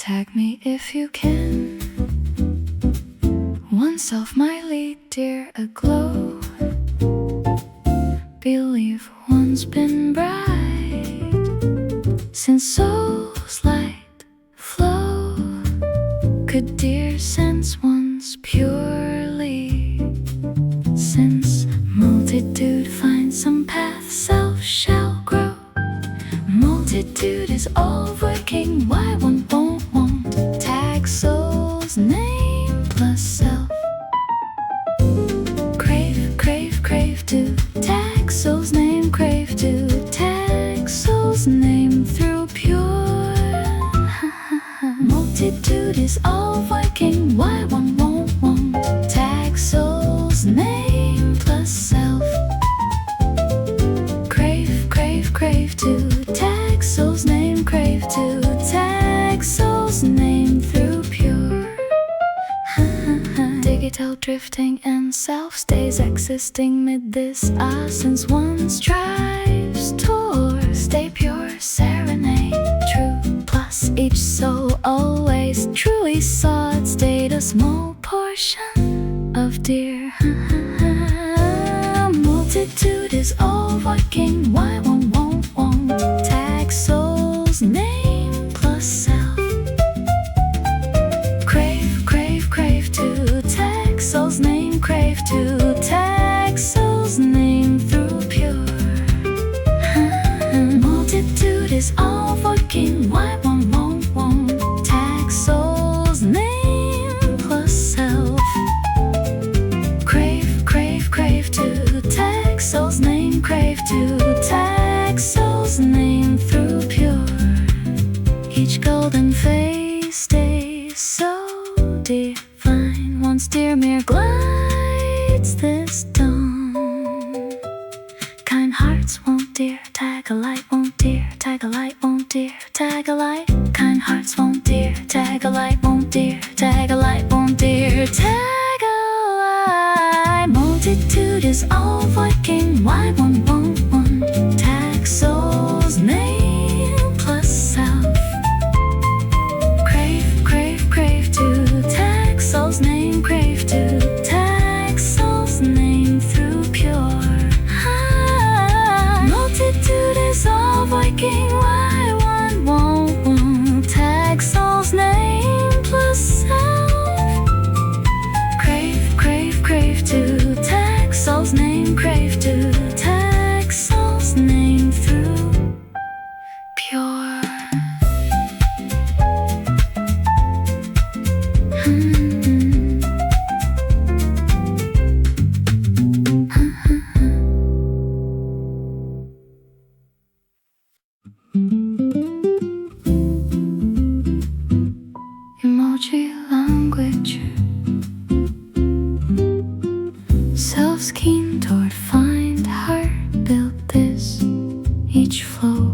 Tag me if you can. Oneself my lead, dear, aglow. Believe one's been bright since soul's light flow. Could dear sense one's purely, since multitude finds some path, self shall grow. Multitude is all working, why one won't tag soul's name plus self. Crave, crave, crave to tag soul's name, crave to tag soul's name through pure. Multitude is all working, why one won't tag soul's name plus self. Crave, crave, crave to tag soul's name, crave to tag soul's name through pure. Digital drifting and self stays existing mid this since one strives toward stay pure, serenade true plus each soul always truly saw its state a small portion of dear. Multitude is all working, why one won't tag soul's name plus self. Crave, crave, crave to tag soul's name, crave to tag soul's name through pure. Multitude is all working, why one won't tag soul's name plus self. Crave, crave, crave to tag soul's name, crave to tag soul's name through pure. Each golden face stays so divine, once dear mere glides this dawn. Kind hearts won't dear, tag a light won't dear, tag a light won't dear, tag a light. Kind hearts won't dear, tag a light won't dear, tag a light won't dear, tag a light. Multitude is all working, why one won't tag soul's name plus self. Crave, crave, crave to tag soul's name, crave to tag soul's name through pure. Multitude is all working, why one won't tag soul's name plus self. Crave, crave, crave to tag soul's name, crave to tag soul's name through pure. Emoji language. Self's keen toward find heart, build this each flow.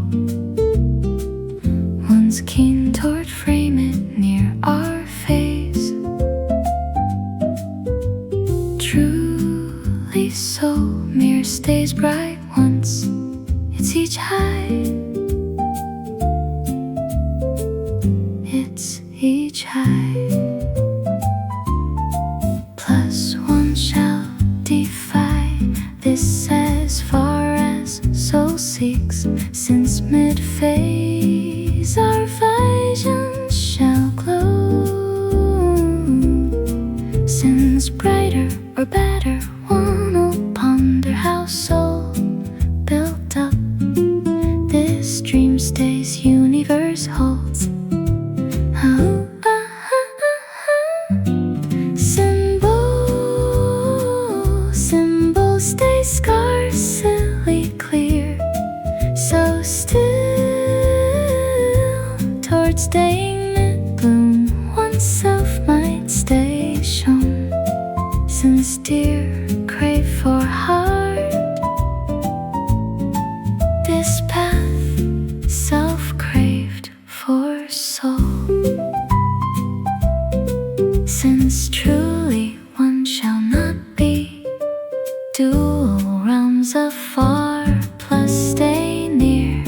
One's keen toward frame it near our face. Truly so, mirror stays bright once it's each height. It's each height. Plus one shall defy this as far as soul seeks, since mid-phase our vision shall glow. Since brighter or better one'll ponder how soul built up. This dream stays universe holds. Symbol stays scarcely clear, so still towards staying mid-bloom oneself might stay shown. Since dear crave for heart, this path self craved for soul. Since truly one shall not be dual realms afar, plus stay near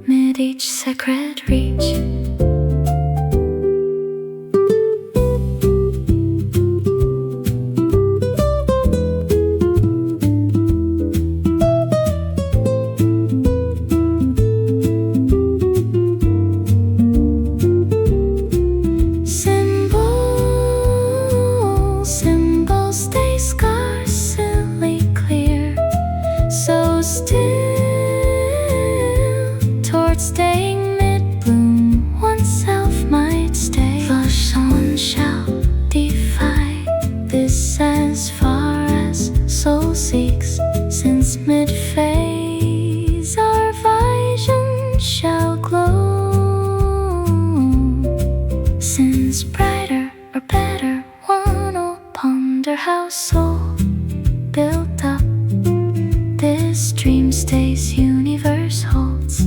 mid each sacred reach. household built up. This dream stays, universe holds.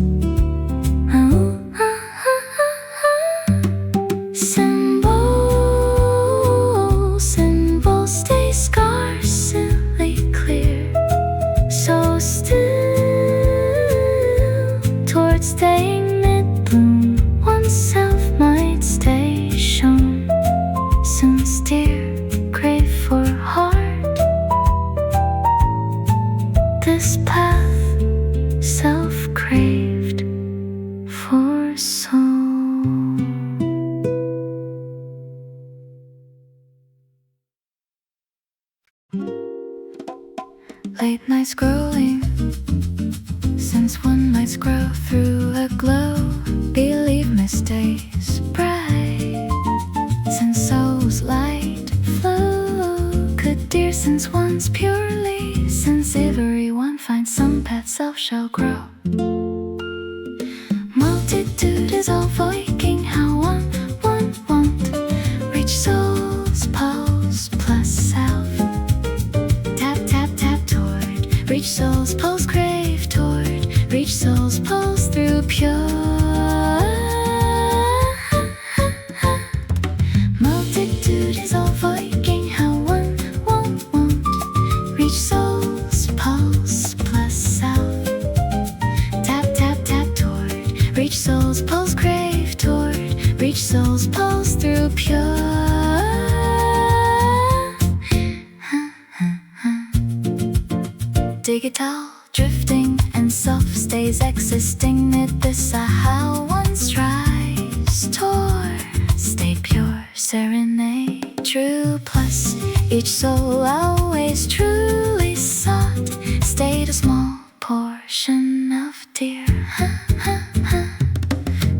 Symbol stays scarcely clear. So still towards staying mid-bloom, oneself might stay shown. Soon steer, crave for heart. This path, self-craved for soul. Late night scrolling, since one might scroll through a glow. Believe mistakes bright, since soul's light flow. Could dear, since one's purely sensitive, one finds some path self shall grow. Multitude is all voicing how one want reach soul's pulse plus self. Tap tap tap toward reach soul's pulse, crave toward reach soul's pulse through pure. Multitude is all voicing how one want reach soul's pulse plus self. Tap tap tap toward reach soul's pulse, crave toward reach soul's pulse through pure. Digital drifting and self stays existing mid this how one strives toward stay pure, serenade true plus each soul always truly sought stayed a small portion of dear.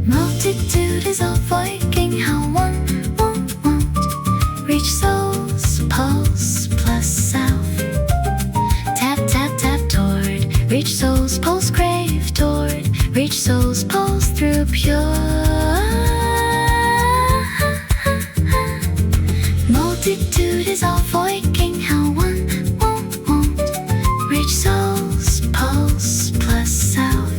Multitude is all voicing how one want reach soul's pulse plus self. Tap tap tap toward reach soul's pulse, crave toward reach soul's pulse through pure. Multitude is all voicing how one want reach soul's pulse plus self.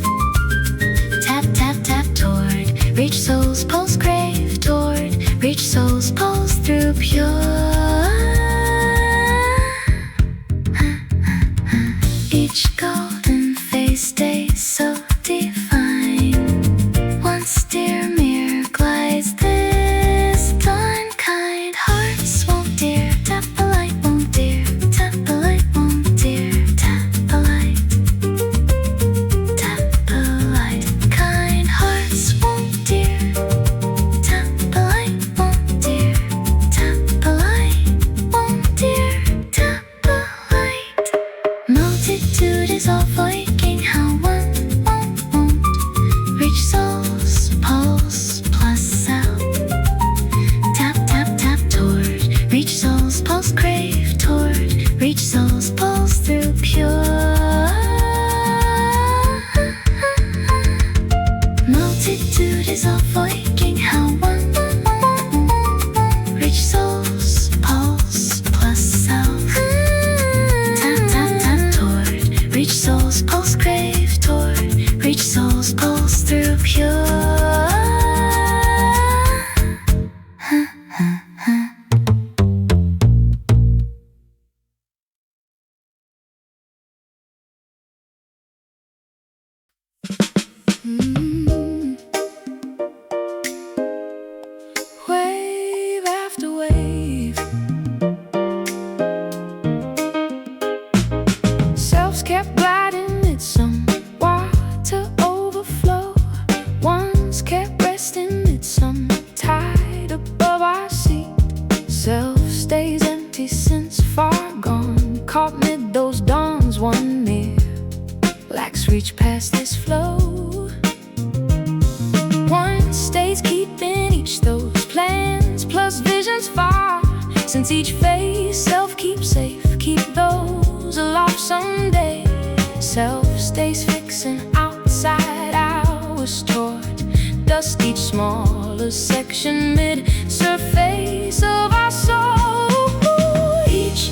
Tap tap tap toward reach soul's pulse, crave toward reach soul's pulse through pure. Each golden face stays so divine. Once dear mirror glides this dawn, kind hearts won't dear. Tap the light won't dear. Tap the light won't dear. Tap the light. Tap the light. Kind hearts won't dear. Tap the light won't dear. Tap the light won't dear. Tap the light. Multitude is all voicing how one want reach soul's pulse plus self. Tap tap tap toward reach soul's pulse, crave toward reach soul's pulse through pure. Multitude is all voicing how one reach soul's pulse plus self. Tap tap tap toward reach soul's pulse, crave toward reach soul's pulse through pure. Wave after wave, selves kept gliding in some water overflow. Ones kept resting in some tide above our seat. Self stays empty since far gone, caught mid those dawns. One near lacks reach past this flow. One stays keeping each those plans plus visions far, since each phase self keeps safe, keep those aloft someday. Self stays fixing outside hours towards dust, each smaller section mid surface of our soul. Each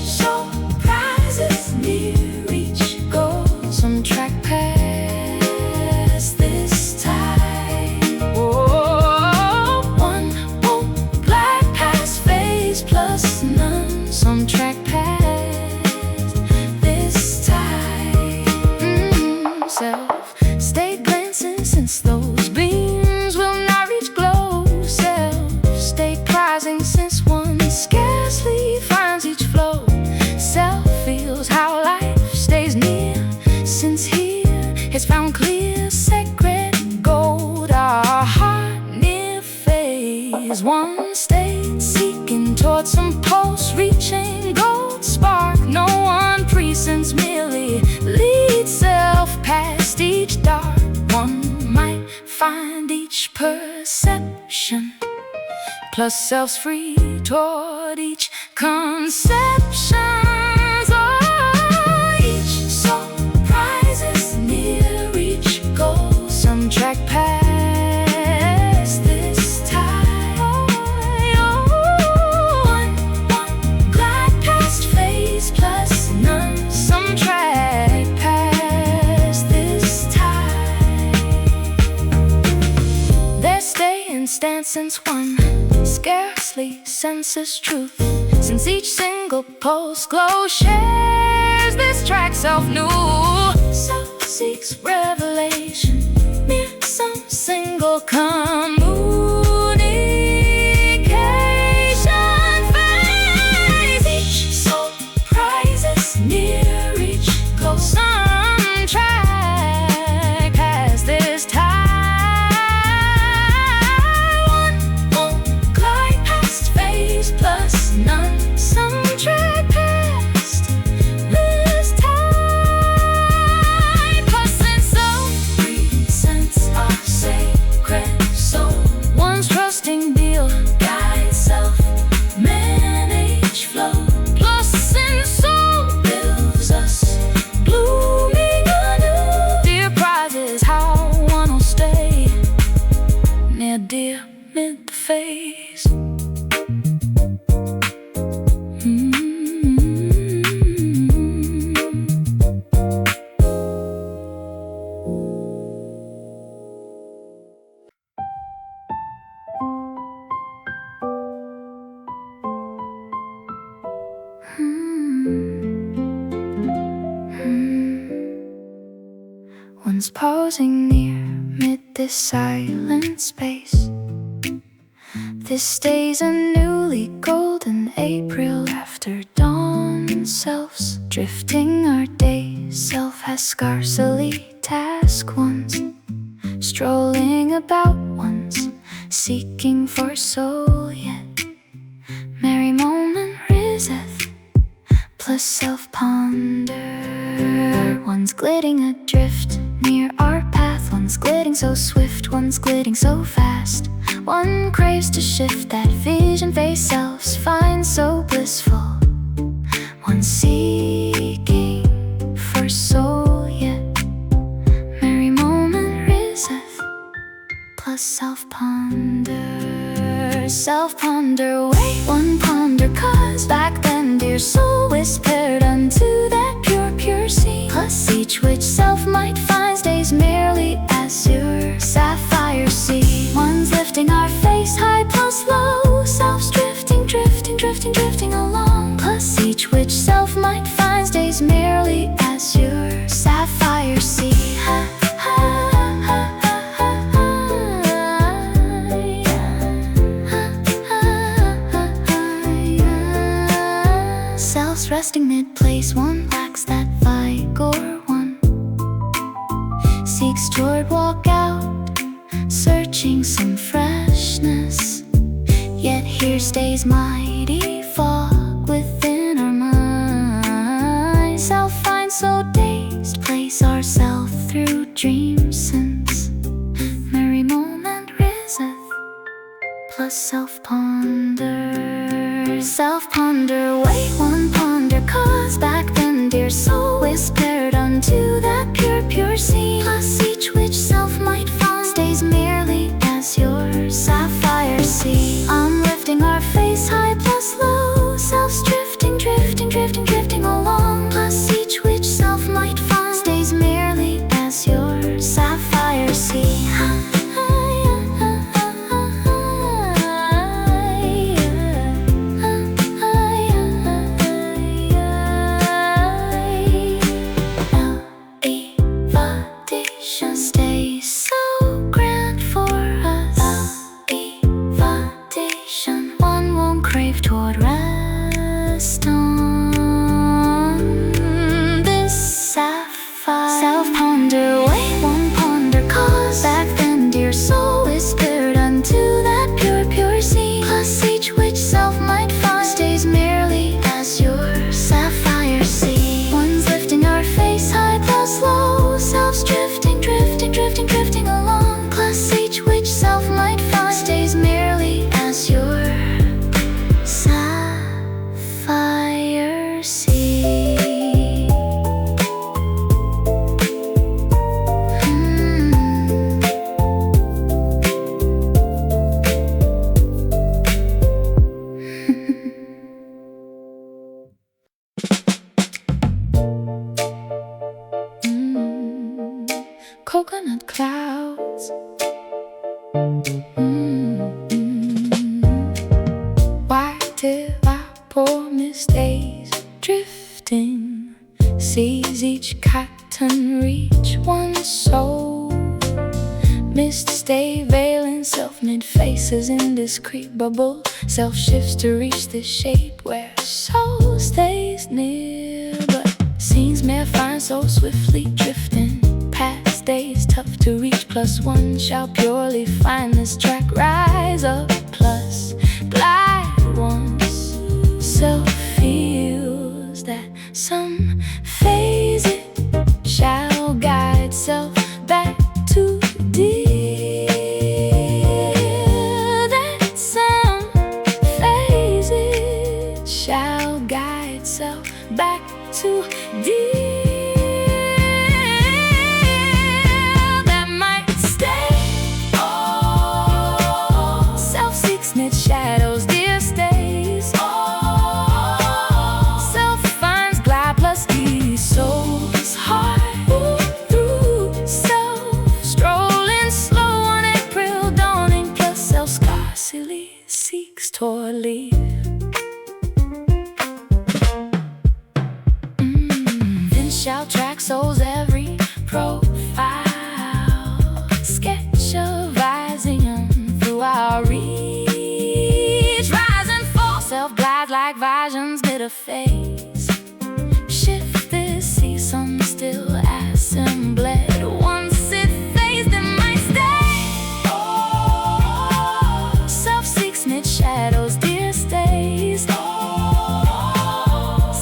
one state, seeking towards some pulse, reaching gold spark. No one presence, merely leads self past each dark. One might find each perception, plus self's free toward each conception. Each soul prizes near each goal. Some track past this time. One glide past phase plus none. Some track past this time. Their stay in stance since one scarcely senses truth, since each single pulse glow shares this track self-new. Self seeks revelation, mere some single communication phase. Each soul prizes near each glow. Some track has this time. Plus none, some track past this time. Plus in some presence of sacred soul. One's trusting deal, guide self, manage flow. Plus in soul builds us, blooming anew. Dear prizes, how one will stay near dear mid the phase. One's pausing near mid this silent space. This day's a newly golden April after dawn. Selves drifting our day, self has scarcely task once, strolling about once, seeking for soul yet. Merry moment riseth, plus self ponder. One's gliding adrift near our path, one's gliding so swift, one's gliding so fast. One craves to shift that vision face, selves find so blissful. One seeking for soul yet. Merry moment riseth, plus self ponder. Self ponder, wait, one ponder, cause back then dear soul whispered unto that pure sea. Plus each which self might find stays merely azure sapphire sea. One's lifting our face high plus low, self's drifting along. Plus each which self might find stays merely azure sapphire sea. Self's resting mid-place, one lacks that vigor, one seeks toward walk out, searching some freshness. Yet here stays mighty fog within our minds. Self finds so dazed, place ourself through dreams since merry moment riseth, plus self ponder. Self ponder, wait, one ponder, cause back then dear soul whispered unto that pure sea. Plus each which self might find stays merely as your sapphire sea. I'm lifting our face high plus low, self's drifting along. Plus each which self might find stays merely as your sapphire sea. Stay Why do our poor mistakes drifting? Sees each cotton reach one soul. Mist stay veiling self-made faces in discreet bubble. Self shifts to reach the shape where soul stays near. But scenes may find so swiftly drifting past days tough to reach. +1 shall purely find this track rise up. Plus glide once self feels that some phase it shall guide self back to dear. That some phase it shall guide self back to dear. Shadows, dear stays. Self finds glide plus ease. Soul's heart through self. Strolling slow on April dawning. Plus self scarcely seeks toward leave. Then shall track soul's every profile. Sketch of rising through our reach. Self-glide like visions bitter phase. Shift this, see some still assembled. Once it phased, it might stay. Self seeks mid shadows, dear stays.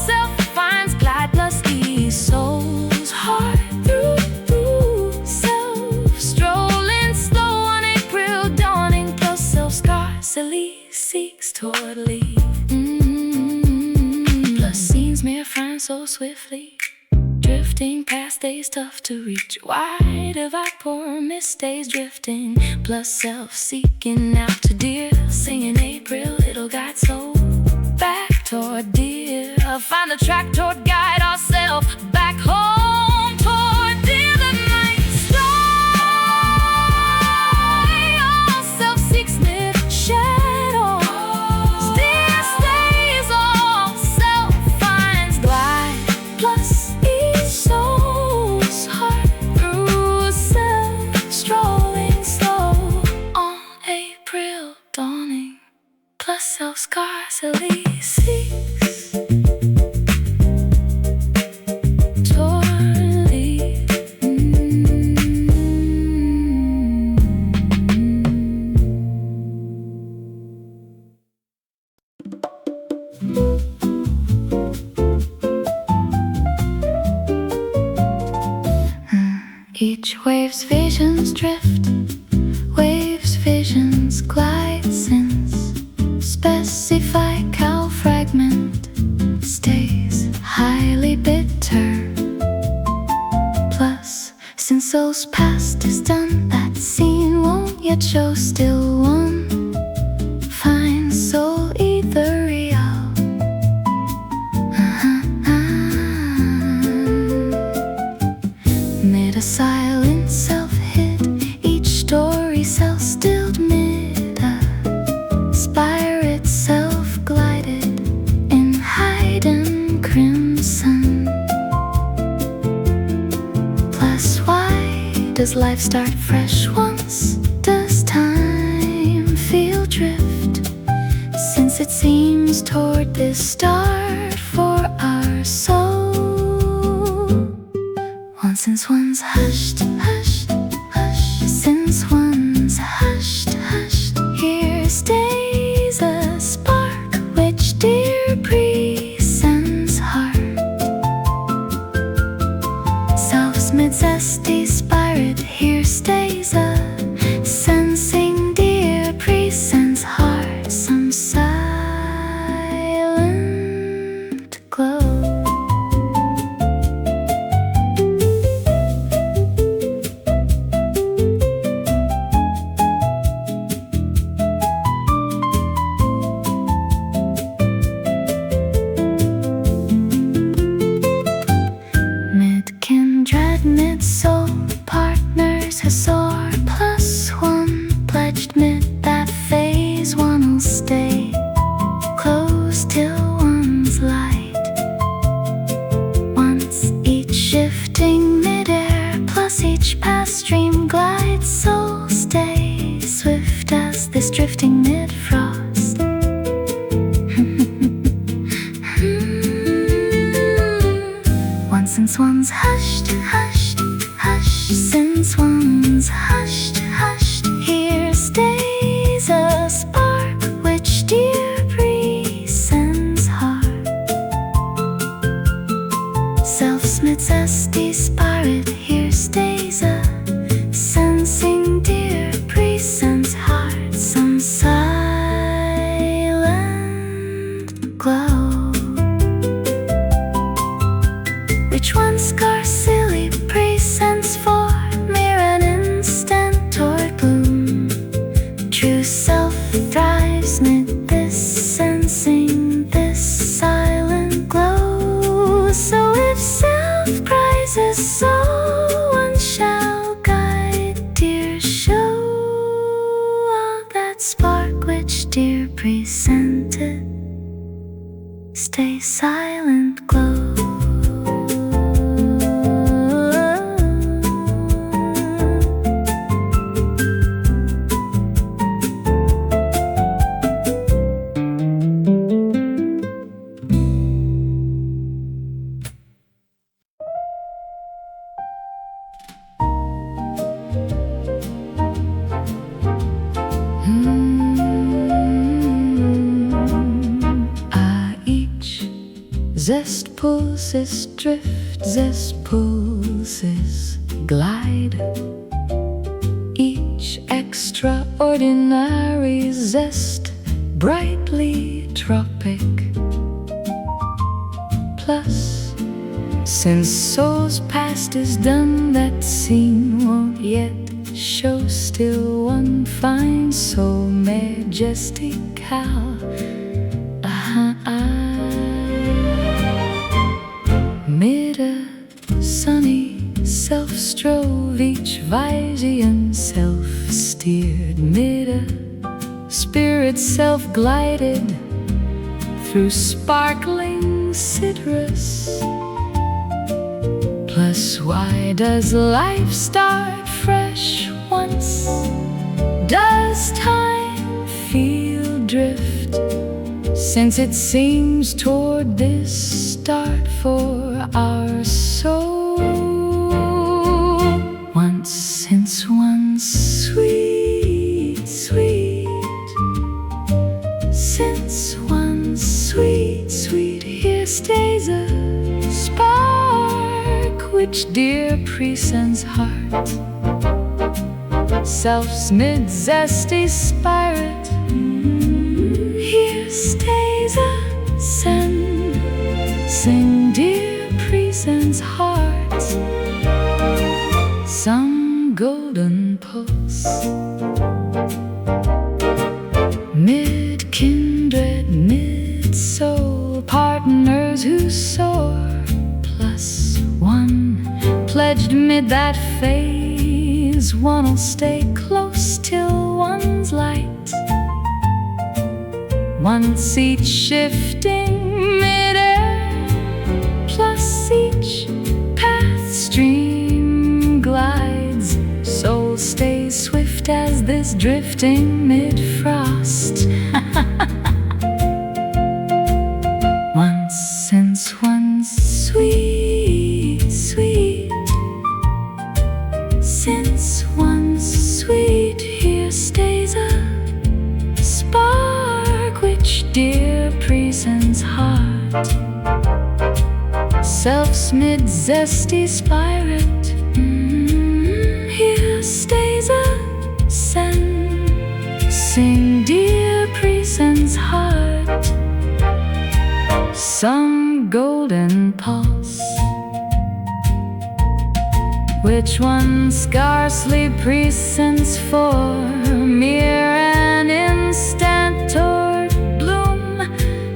Self finds glide plus ease. Soul's heart through self. Strolling slow on April dawning. Plus self scarcely seeks toward leave. Mere find so swiftly drifting past days tough to reach. Wide of our poor misdays drifting. Plus self-seeking out to dear. Singing April, it'll guide soul back toward dear. Find the track toward guide ourselves back home toward dear. The night sky, all self seeks mid shadow. Plus self scarcely seeks toward leave. Each wave's visions drift. Waves visions glide since specify cow fragment stays highly bitter. Plus, since soul's past is done, that scene won't yet show. Still one finds soul ethereal. Mid a silent self hid, each story self stilled mid a spirit self glided in hidden crimson. Plus why does life start fresh once? Does time feel drift? Since it seems toward this start for our soul. Since one's hushed, hushed, hushed. Since one's hushed, hushed. Here stays a spark which dear presents heart. Self's mid zesty spirit. Here stays a sensing dear presents heart. Some silent across this drifting mid-frost. Once since one's hushed, hushed, hushed, since one's hushed, hushed, here stays a spark which dear presents heart. Self-smit zesty spirit, here stays a sensing dear presents heart. Some silent glow which one scarcely presents for mere an instant or gloom. True self thrives mid this sensing, this silent glow. So if self prizes, so one shall guide dear show that spark which dear presented. Stay silent glow. Zest pulses drift, zest pulses glide. Each extraordinary zest brightly tropic. Plus, since soul's past is done, that scene won't yet show. Still one finds so majestical. Mid a sunny self-strove, each Vysian self-steered. Mid a spirit self-glided through sparkling citrus. Plus, why does life start fresh once? Does time feel drift? Since it seems toward this start for our soul. Once since one's sweet, sweet, since one's sweet, sweet, here stays a spark which dear presents heart. Self's mid-zesty spirit, here stays a sing dear presents heart. Some golden pulse, mid-kindred, mid-soul partners who soar. Plus one pledged mid that phase, one'll stay close till one's light. Once each shifting mid-air, plus each path stream glides. Soul stays swift as this drifting mid-frost. Once since one's sweet, sweet, since one's sweet, here stays a spark which dear presents heart. Self's mid-zesty spirit, here stays a sing dear presents heart. Some golden pulse, which one scarcely presents for mere an instant toward bloom.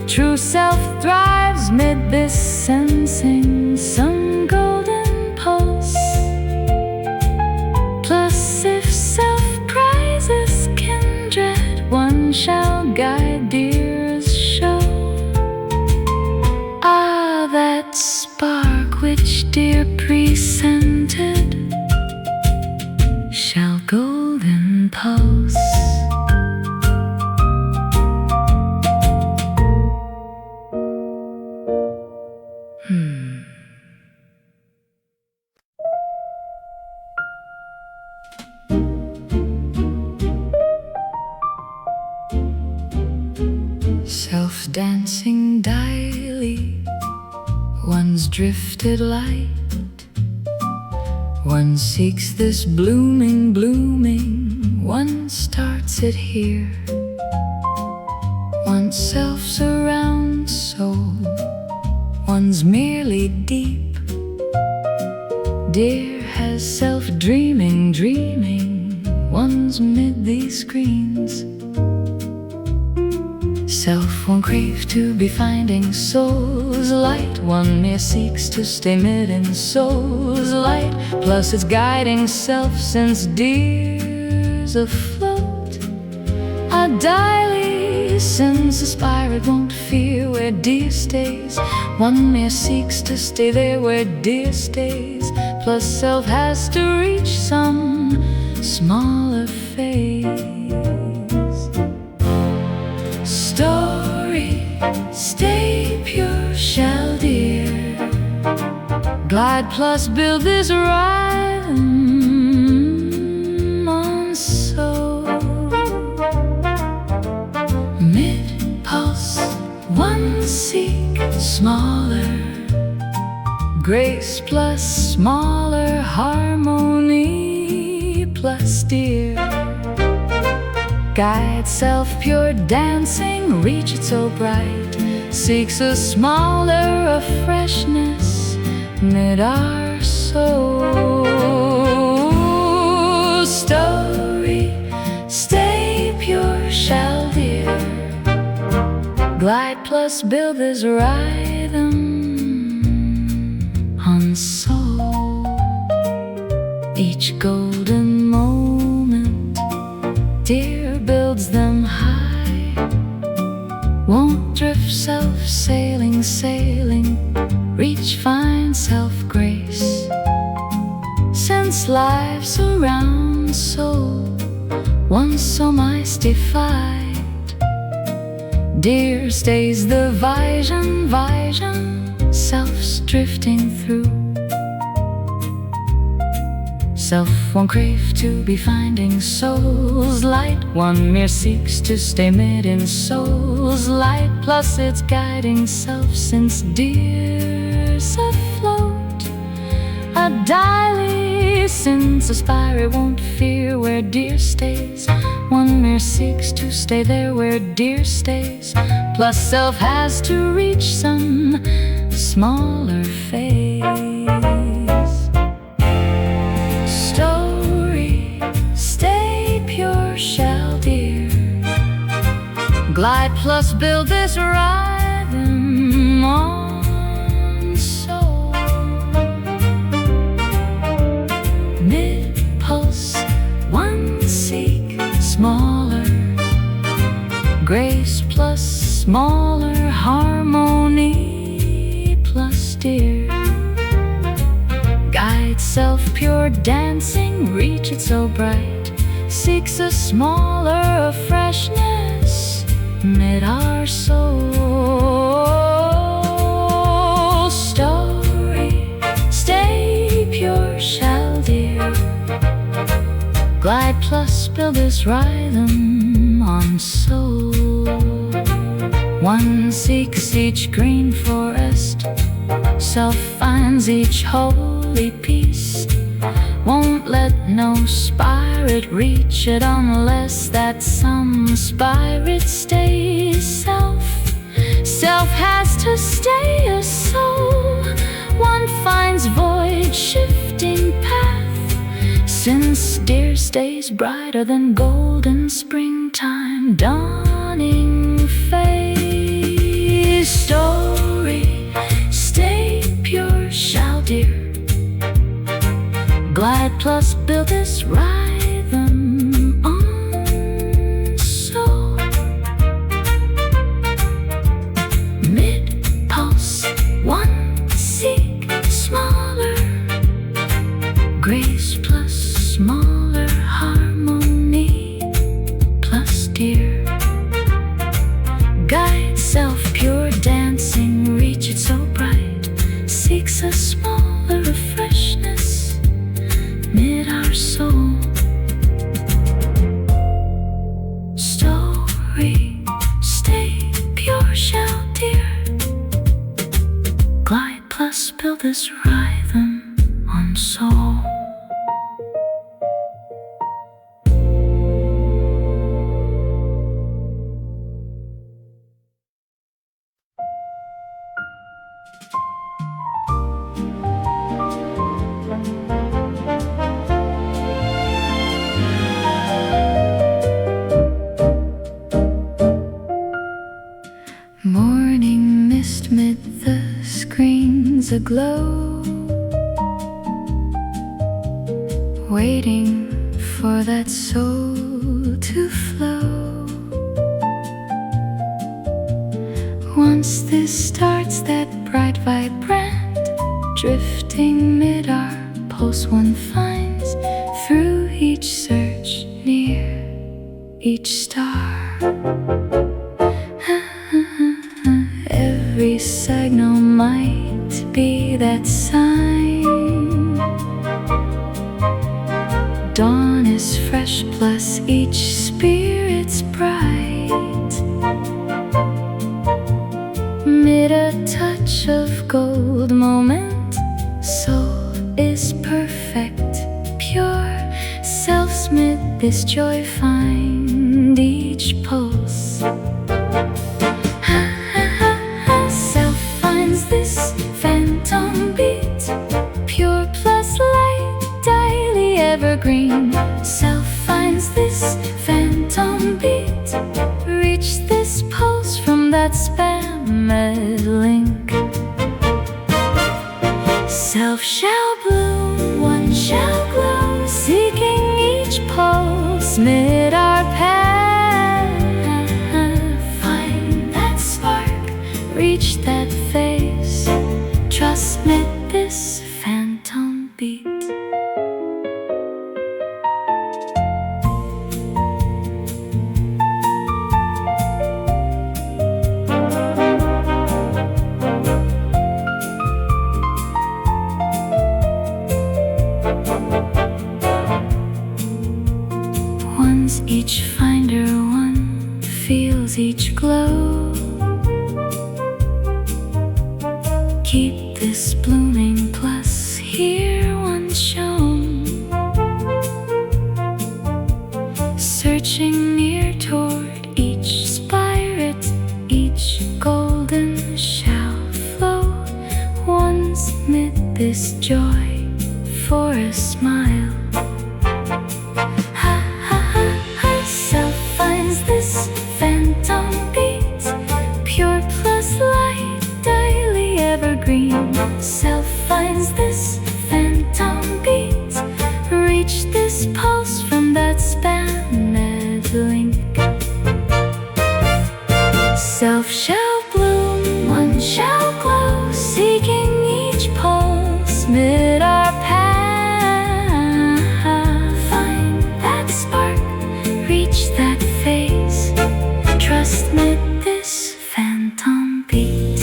True self thrives mid this sensing. Some golden pulse, plus if self prizes kindred, one shall guide dear's show. Ah, that spark which dear presented shall golden pulse. Self-dancing daily, one's drifted light. One seeks this blooming, one starts it here. Oneself surrounds soul, one's merely deep. Dear has self-dreaming, one's mid these screens. Self won't crave to be finding soul's light. One mere seeks to stay mid in soul's light, plus its guiding self since dear's afloat. A daily since aspire it won't fear where dear stays. One mere seeks to stay there where dear stays, plus self has to reach some smaller phase. Story, stay pure, shall dear glide plus build this rhythm on soul. Mid-pulse, one seek smaller grace plus smaller harmony plus dear. Guide self pure dancing, reach it so bright. Seeks a smaller of freshness mid our soul. Story, stay pure, shall dear glide plus build this rhythm on soul. Each golden moment, dear builds them high. Won't drift self-sailing, reach fine self-grace. Since life surrounds soul, once so mystified, dear stays the vision, self's drifting through. Self won't crave to be finding soul's light. One mere seeks to stay mid in soul's light, plus its guiding self since dear's afloat. A daily since aspire it won't fear where dear stays. One mere seeks to stay there where dear stays, plus self has to reach some smaller phase. Shall dear glide plus build this rhythm on soul. Mid-pulse, one seek smaller grace plus smaller harmony plus dear. Guide self pure dancing, reach it so bright. Seeks a smaller of freshness mid our soul. Story, stay pure, shall dear glide plus build this rhythm on soul. One seeks each green forest, self finds each holy peace. Won't let no spirit reach it unless that some spirit stays self. Self has to stay a soul. One finds void shifting path, since dear stays brighter than golden springtime dawning phase. Story, stay pure, shall dear glide plus build this rhythm on soul. Mid-pulse, one seek smaller grace plus smaller harmony plus dear. Guide self pure dancing, reach it so bright. Seeks a smaller of freshness mid our soul. Story, stay pure. feel this rhythm on soul. Morning mist mid the screens aglow, waiting for that soul to flow. Once this starts, that bright vibrant drifting mid our pulse one finds through each search near each star. Every signal might be that sign. Dawn is fresh, plus each spirit's bright. Mid a touch of gold moment, soul is perfect, pure. Self's mid this joy find each pulse. This phantom beat, pure plus light, daily evergreen. Self finds this phantom beat, reach this pulse from that spammed link. Self shall bloom, one shall glow, seeking each pulse mid our path. Find that spark, reach that phase, trust mid this phantom beat. One's each finder, one feels each glow. Keep this blooming, plus here one's shown, searching near toward each spirit, each golden shall flow. One's mid this joy for a smile. Self finds this phantom beat, pure plus light, daily evergreen. Self finds this phantom beat, reach this pulse from that spanned link. Self shall bloom, one shall glow, seeking each pulse mid our path. Find that spark, reach that phase, trust mid this phantom beat.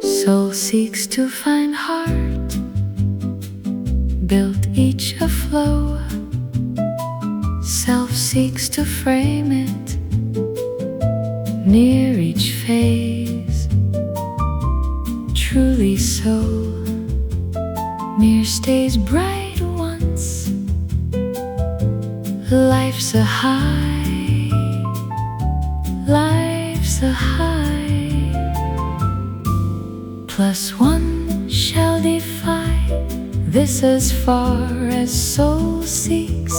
Soul seeks to find heart, built each aflow. Self seeks to frame it near each phase. Truly so, near stays bright once. Life's a high, life's a high. Plus one shall defy this as far as soul seeks,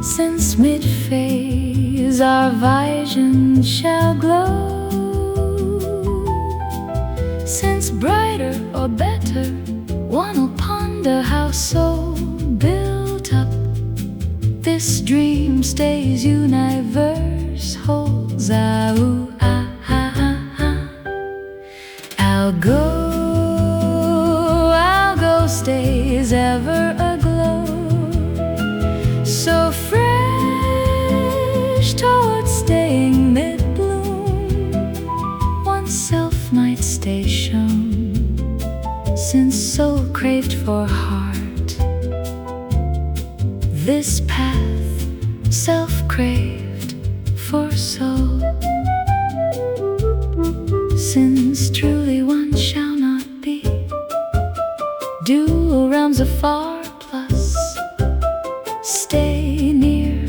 since mid-phase our vision shall glow. Since brighter or better, one'll ponder how soul built up. This dream stays universe holds. I'll go stays ever might stay shown, since soul craved for heart. This path self craved for soul, since truly one shall not be. Dual realms afar plus stay near,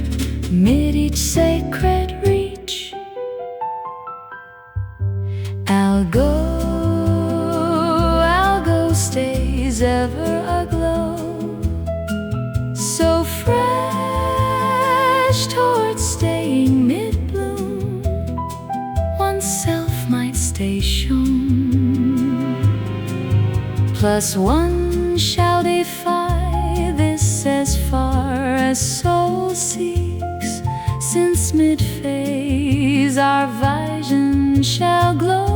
mid each sacred reach. Algo stays ever aglow, so fresh towards staying mid-bloom. Oneself might stay shown, plus one shall defy this as far as soul seeks, since mid-phase our vision shall glow.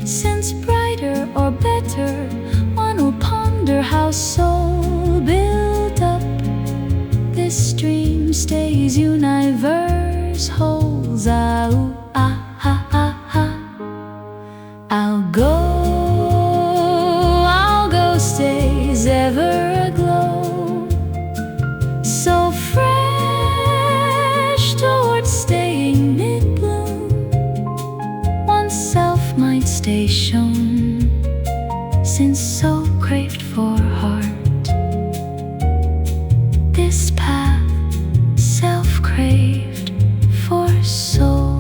Since brighter or better, one will ponder how soul built up. This stream stays universe holds. Algo stays ever aglow, so fresh towards staying mid-bloom. Oneself might stay shown, since soul craved for heart. This path self craved for soul.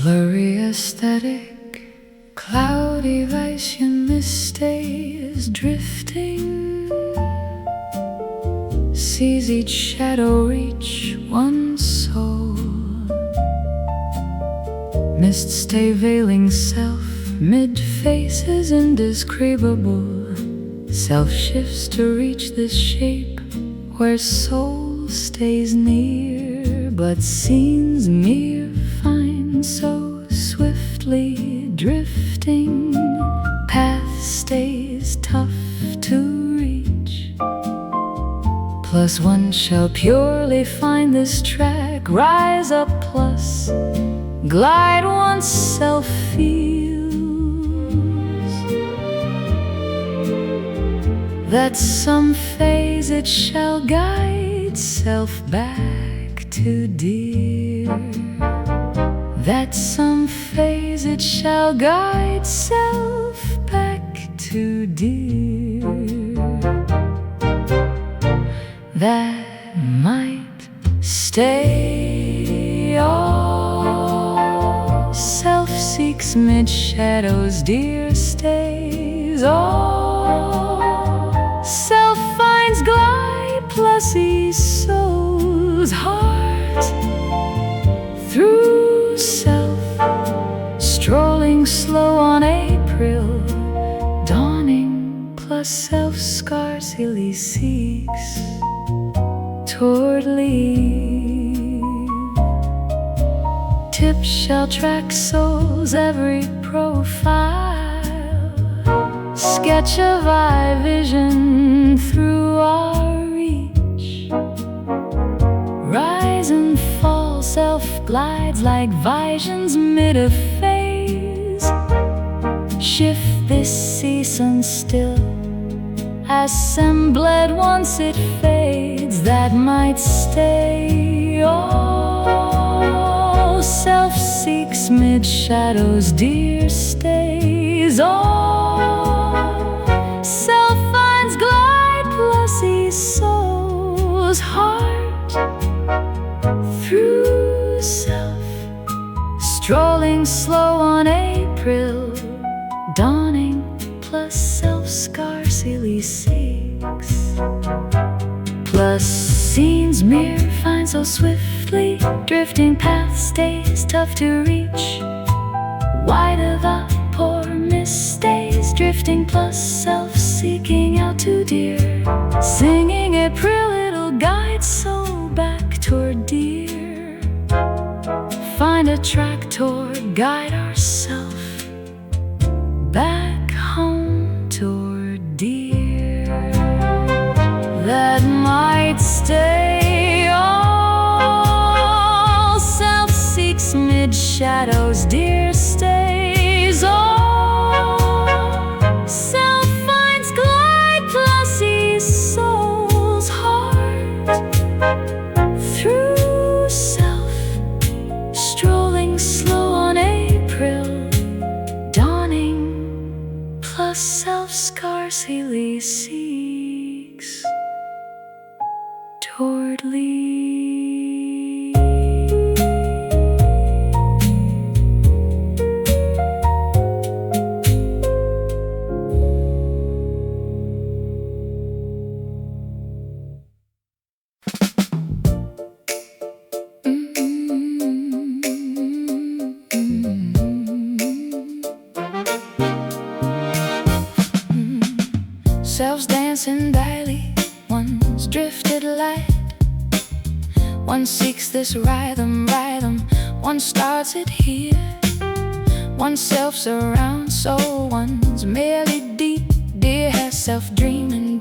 Blurry aesthetic, cloudy Vaishyan mist stays drifting, sees each shadow reach one soul. Mist stay veiling self, mid-face is indescribable. Self shifts to reach this shape where soul stays near, but scenes mere find so swiftly drifting. Path stays tough to reach, plus one shall purely find this track. Rise up plus glide oneself feels that some phase it shall guide self back to dear. That some phase it shall guide self back to dear. That might stay all. Self seeks mid shadows, dear stays all. Self finds glide plus ease soul's heart through self, strolling slow on April dawning, plus self scarcely seeks toward leave. Tips shall track soul's every profile, sketch of eye vision through our reach. Rise and fall, self glides like visions mid a phase. Shift this season still, assembled once it fades. That might stay all. Self seeks mid shadows, dear stays all. Self finds glide plus ease soul's heart through self, strolling slow on April dawning, plus self scarcely seeks, plus scenes mere find so swiftly drifting. Path stays tough to reach, wide of the poor mist stays drifting, plus self seeking out to dear. Singing April it'll guide soul back guide ourselves back home toward dear that might stay. All self seeks mid shadows, dear stays. All self finds glide plus ease soul's heart through self, strolling slow on April dawning, plus self scarcely seeks toward leave. Selves dancing daily, one's drifted light. One seeks this rhythm, one starts it here. One self surrounds, so one's merely deep. Dear has self dreaming,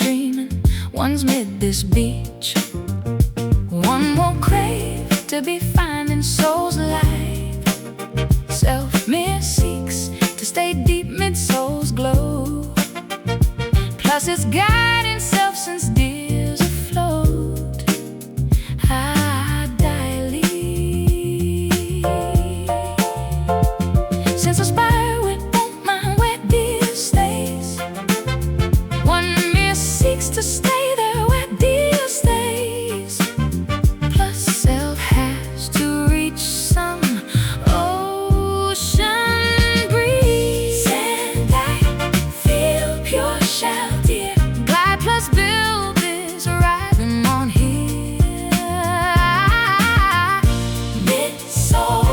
one's mid this beach. One won't crave to be finding soul's light. Self mere seeks to stay deep mid soul's glow. Plus it's guiding self since deer's afloat. I dilate since aspire with won't mind where deer stays. One mere seeks to stay there where deer stays. Plus self has to reach some ocean breeze, and I feel pure shell. Plus build this riding on here. Mid soul,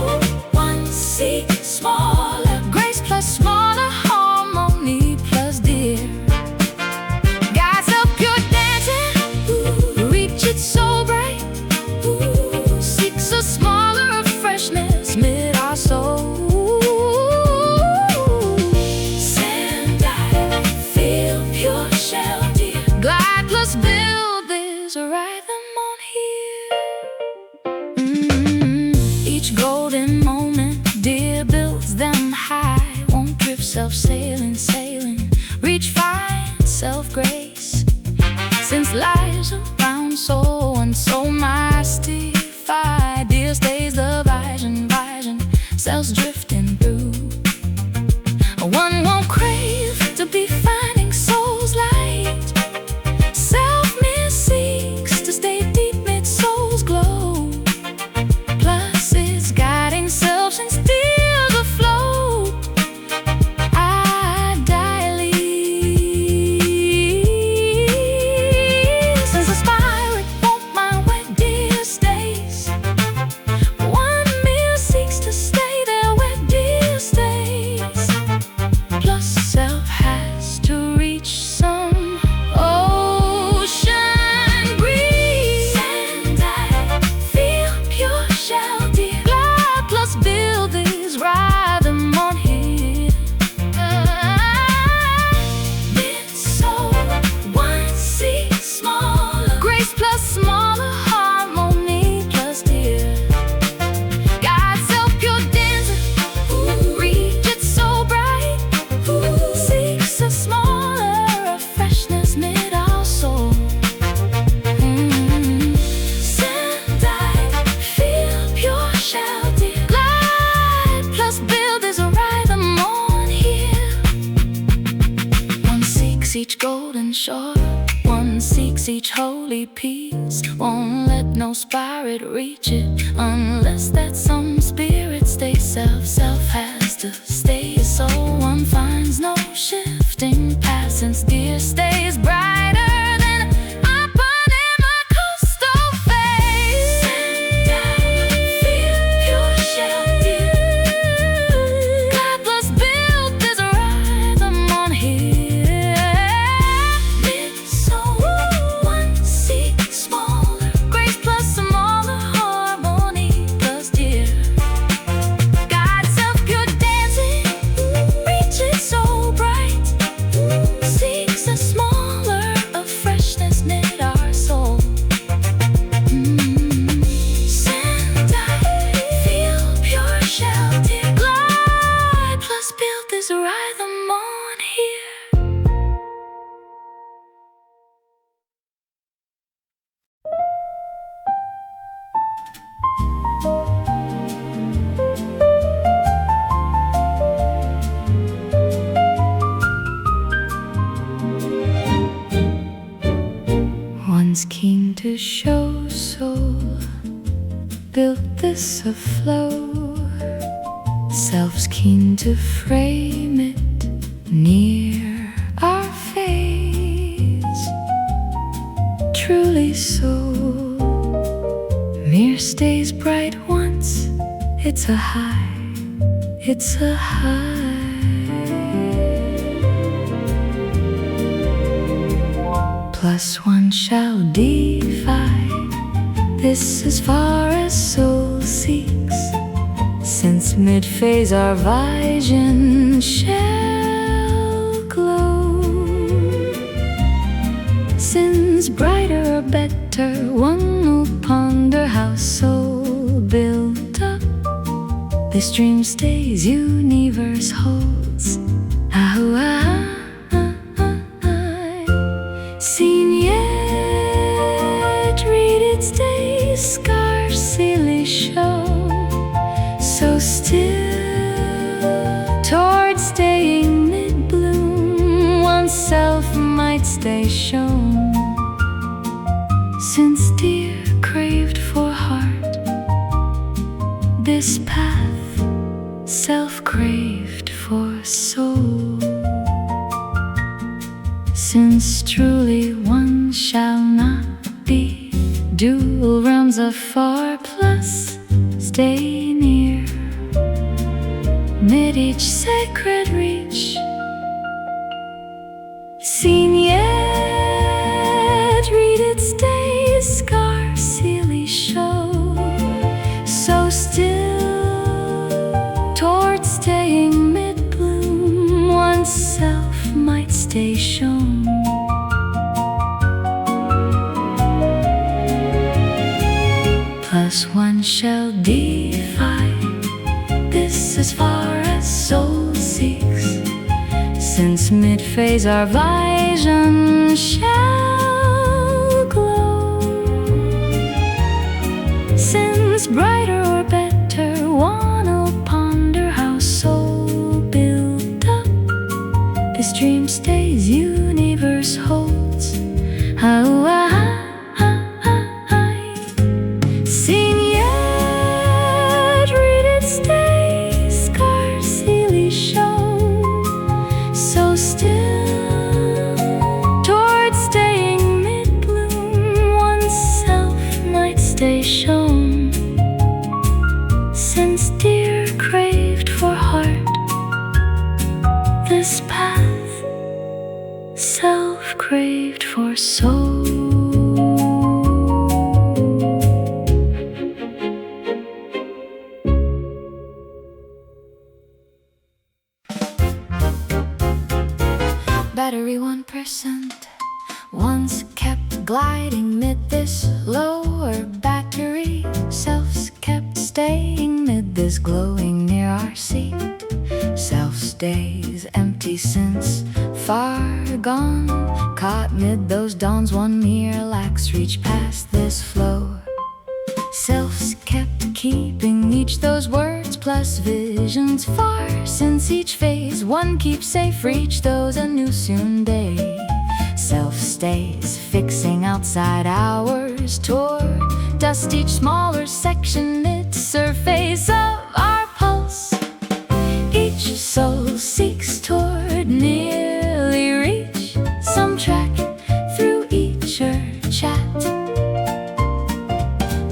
one seek smaller grace plus smaller harmony plus dear. God's self pure dancing, reach it so bright. Seeks a smaller of freshness mid our soul. Sand I feel pure shell. Glide plus build this rhythm on here. Each golden moment, dear builds them high. Won't drift self sailing, reach fine self grace. Since lies around soul and soul mystify, dear stays the vision, self's drifting through. One won't crave to be finding soul's light. Self mere seeks to stay deep mid soul's glow. Plus it's guiding self since deer's afloat. I dilate since aspiring won't mind where deer stays. One mere seeks to stay there where deer stays. Plus self has to reach some ocean breeze, and I feel pure shell dear. Glide plus build this rhythm on here. Mid soul, one seek smaller grace plus smaller harmony plus dear. God's self pure dancing, reach it so bright. Seeks a smaller of freshness mid our soul. Sand I feel pure shell dear. Glide plus build is a rhythm on here. One seeks each golden shore, one seeks each holy peace. Won't let no spirit reach it unless that some spirit stays self. Self has to stay, so one finds no shifting path since dear stays brighter than ampm coastal face. And I feel pure shell dear. God plus build this rhythm on here. Mid soul, one seek smaller grace plus smaller harmony plus dear. God self pure one's keen to show soul, built this aflow. Self's keen to frame it near our face. Truly so, mere stays bright once. It's a high, it's a high. Plus one shall defy this as far as soul seeks, since mid-phase our vision shall glow. Since brighter or better one will ponder how soul built up this dream stays universe holds. Seen yet, read its days scarcely show. So still, toward staying mid-bloom, oneself might stay shown. Since dear craved for heart, this path, self craved for soul. Since truly one shall not be dual realms afar, plus stay near mid each sacred reach. Seen yet, read its days scarcely show. So still, toward staying mid-bloom, oneself might stay shown. Plus one shall defy this as far as soul seeks, since mid-phase our vision shall glow. Since brighter or better one will ponder how soul built up this dream stays universe holds. Seen yet, read its days scarcely show. So still, toward staying mid-bloom, oneself might stay shown. Since dear craved for heart, this path, self craved for soul. Battery 1%, once kept gliding mid this lower battery. Self's kept staying mid this glowing near our seat. Self stays empty since far gone, caught mid those dawns. One mere lax reach past this flow. Self's kept keeping each those words plus visions far, since each phase one keeps safe reach those a new soon day. Self stays fixing outside hours toward dust each smaller section mid surface of our pulse. Each soul seeks toward nearly reach some track through each chat.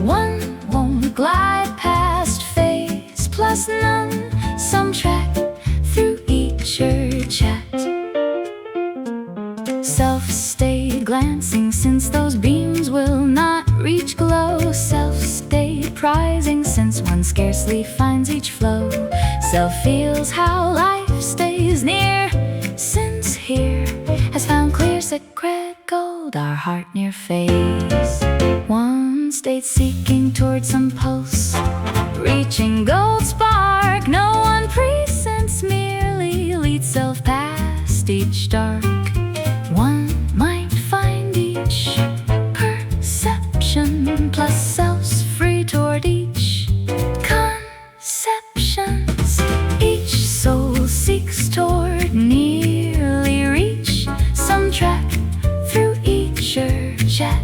One won't glide past phase plus none, some track through each chat. Self stayed glancing since those beams will not reach glow. Self stayed prizing since one scarcely finds each flow. Self feels how life stays near, since here has found clear sacred gold our heart near phase. One stayed seeking toward some pulse, reaching gold spark. No one presents, merely leads self past each dark. One might find each perception plus self's free toward each conceptions. Each soul seeks toward nearly reach some track through each chat.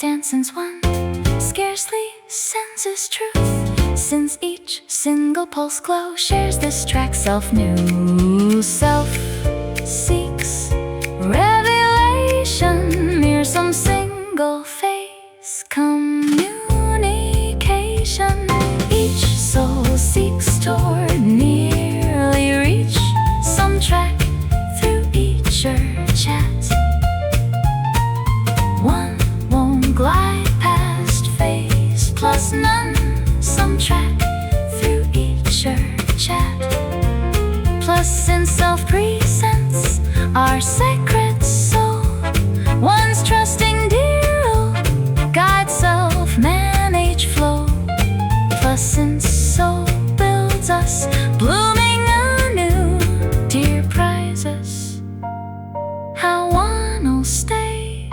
stand since one scarcely senses truth, since each single pulse glow shares this track. Self new self seeks revelation near some single face communication. Each soul seeks toward nearly reach some track through each chat. One won't glide past face plus none, some track through each chat. Plus in self presents our sacred soul, one's trusting dear will guide self manage flow. Plus in soul builds us blooming anew, dear prizes how one'll stay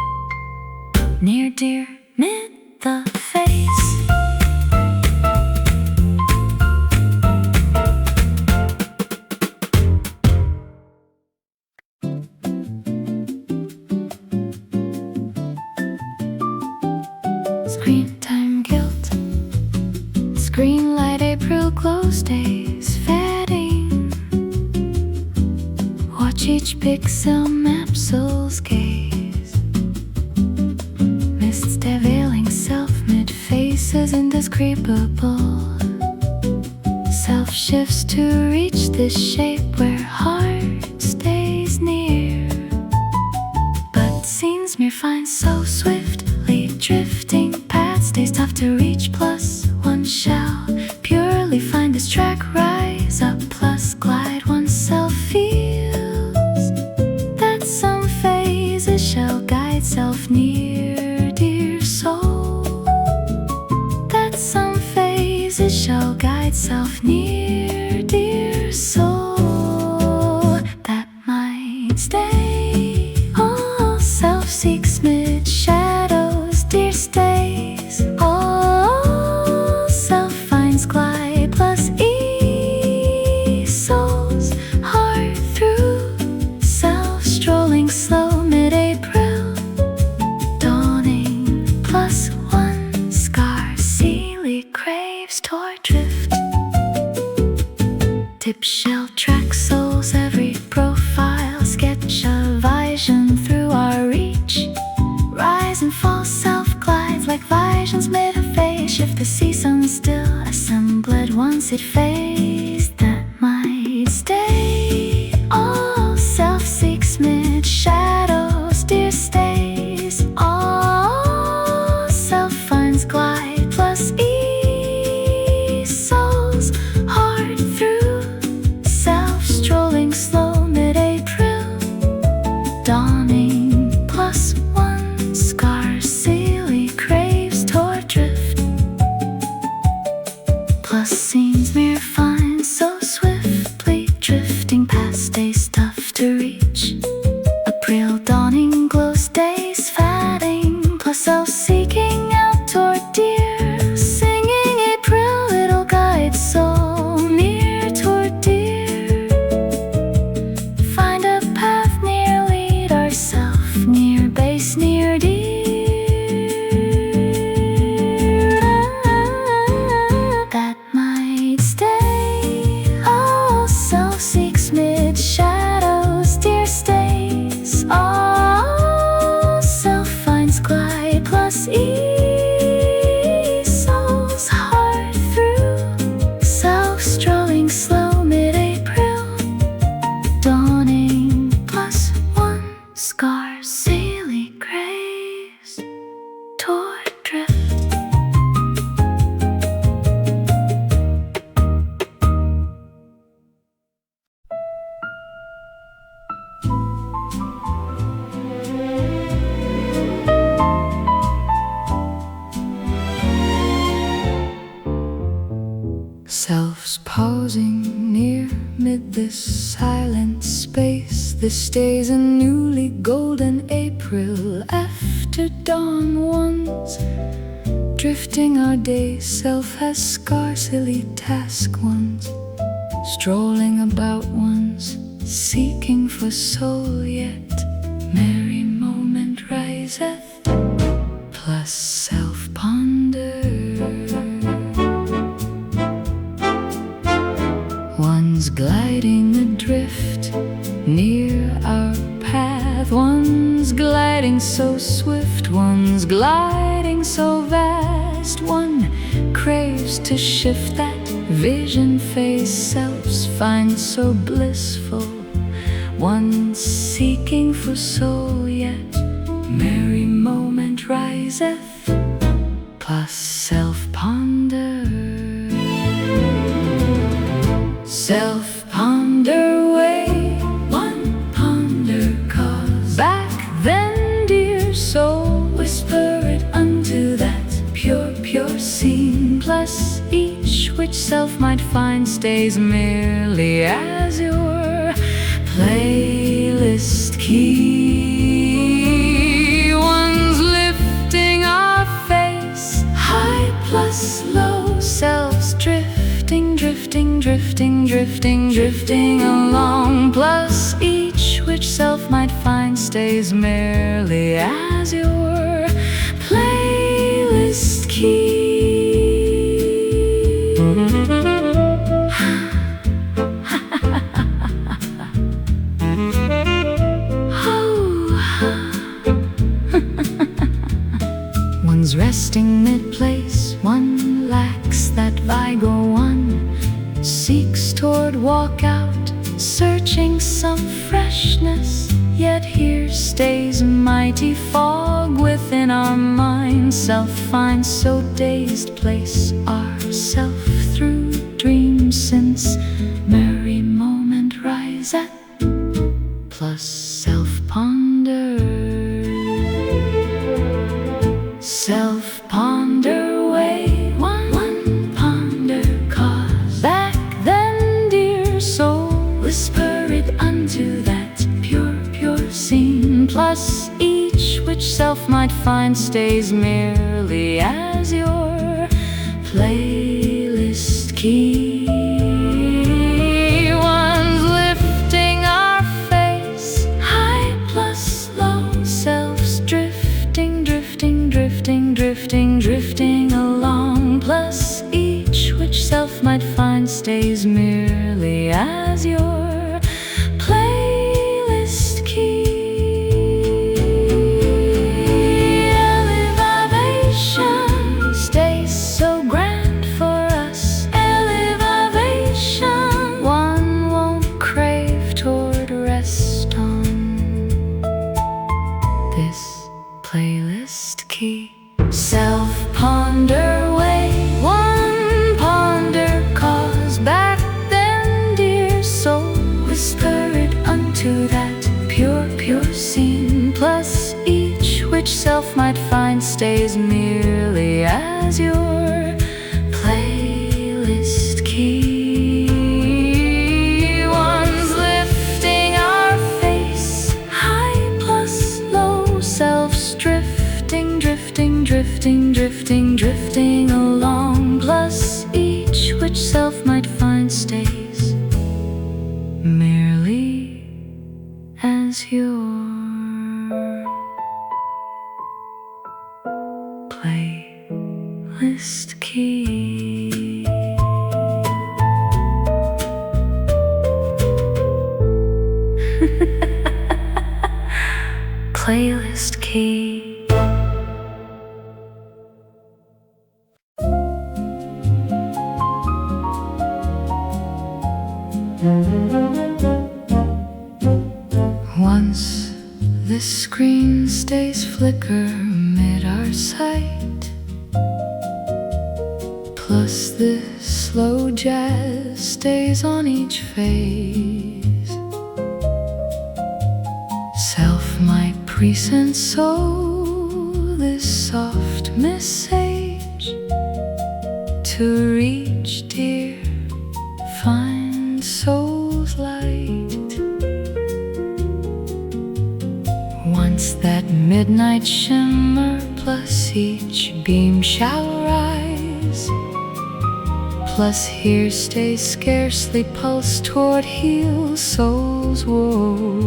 near dear mid the face. Screen time guilt, screen light April glow stays fading. Watch each pixel map soul's gaze, mists deveiling self mid faces indescribable. Self shifts to reach this shape where heart stays near, but scenes mere find so swiftly drifting path stays tough to reach. Plus one shall purely find this track rise up, plus glide oneself feels that some phases shall guide self near dear soul, that some phases shall guide self near dear soul, that might stay. All self seeks mid shadows dear stays, all self finds glide plus e soul's heart through self strolling slow mid-April dawning. Plus one scarcely craves toward drift, tip shell track souls every profile sketch a vision through our reach. Rise and fall self glides like visions mid a phase, shift the season still assembled once it phased, that might stay. All self seeks mid shadows dear stays, all self finds glide plus e soul's heart through self strolling slow mid-April dawning. Plus one scarcely craves toward drift, plus scenes mere find so swiftly drifting past stays tough to reach. April dawning glows days fading, plus self seeking out toward dear, singing April it'll guide soul near toward dear. Find a path near lead ourself near base near dear. That might stay. All self seeks mid shadows dear stays, all self finds glide plus e soul's heart through self strolling slow mid-April dawning. Plus one scarcely craves toward drift. Selves pausing near mid this silent space, this day's a newly golden April after dawn once. Drifting our day self has scarcely task ones, strolling about once, seeking for soul yet merry moment riseth, plus gliding adrift near our path. One's gliding so swift, one's gliding so vast. One craves to shift that vision phase, selves find so blissful. One seeking for soul, yet merry moment riseth, plus self-ponder. Self-ponder way, one ponder cause. Back then, dear soul, whisper it unto that pure, pure scene. Plus each which self might find stays merely as your playlist key. One's lifting our face, high plus low, selves drifting, drifting, drifting, drifting, drifting along. Plus each which self might find stays merely as your playlist key. One's resting mid-place, one lacks that vigor, one seeks toward walkout, searching some freshness. Yet here stays a mighty fog within our mind. Self finds so dazed, place ourself through dreams, since merry moment rise at plus self-ponder. Self-ponder way, one ponder cause. Back then, dear soul, whisper it unto that pure, pure scene. Plus each which self might find stays merely as your playlist key. One's lifting our face, high plus low, selves drifting, drifting, drifting, drifting, drifting along. Plus each which self might find stays merely as your playlist key. Elevation stays so grand for us. Elevation, one won't crave toward rest on this playlist key. Self-ponder way, one ponder cause. Back then, dear soul, whisper it unto that pure, pure scene. Plus each which self might find stays merely as your playlist key. One's lifting our face, high plus low, selves drifting, drifting, drifting, drifting, drifting along. Plus each which self might find stays merely as your playlist key. Playlist key. Once the screen stays flicker amid our sight, plus the slow jazz stays on each phase. Self might present so this soft message to reach, dear, find soul's light. Once that midnight shimmer, plus each beam shall rise. Plus here stays scarcely pulse toward heal soul's woe.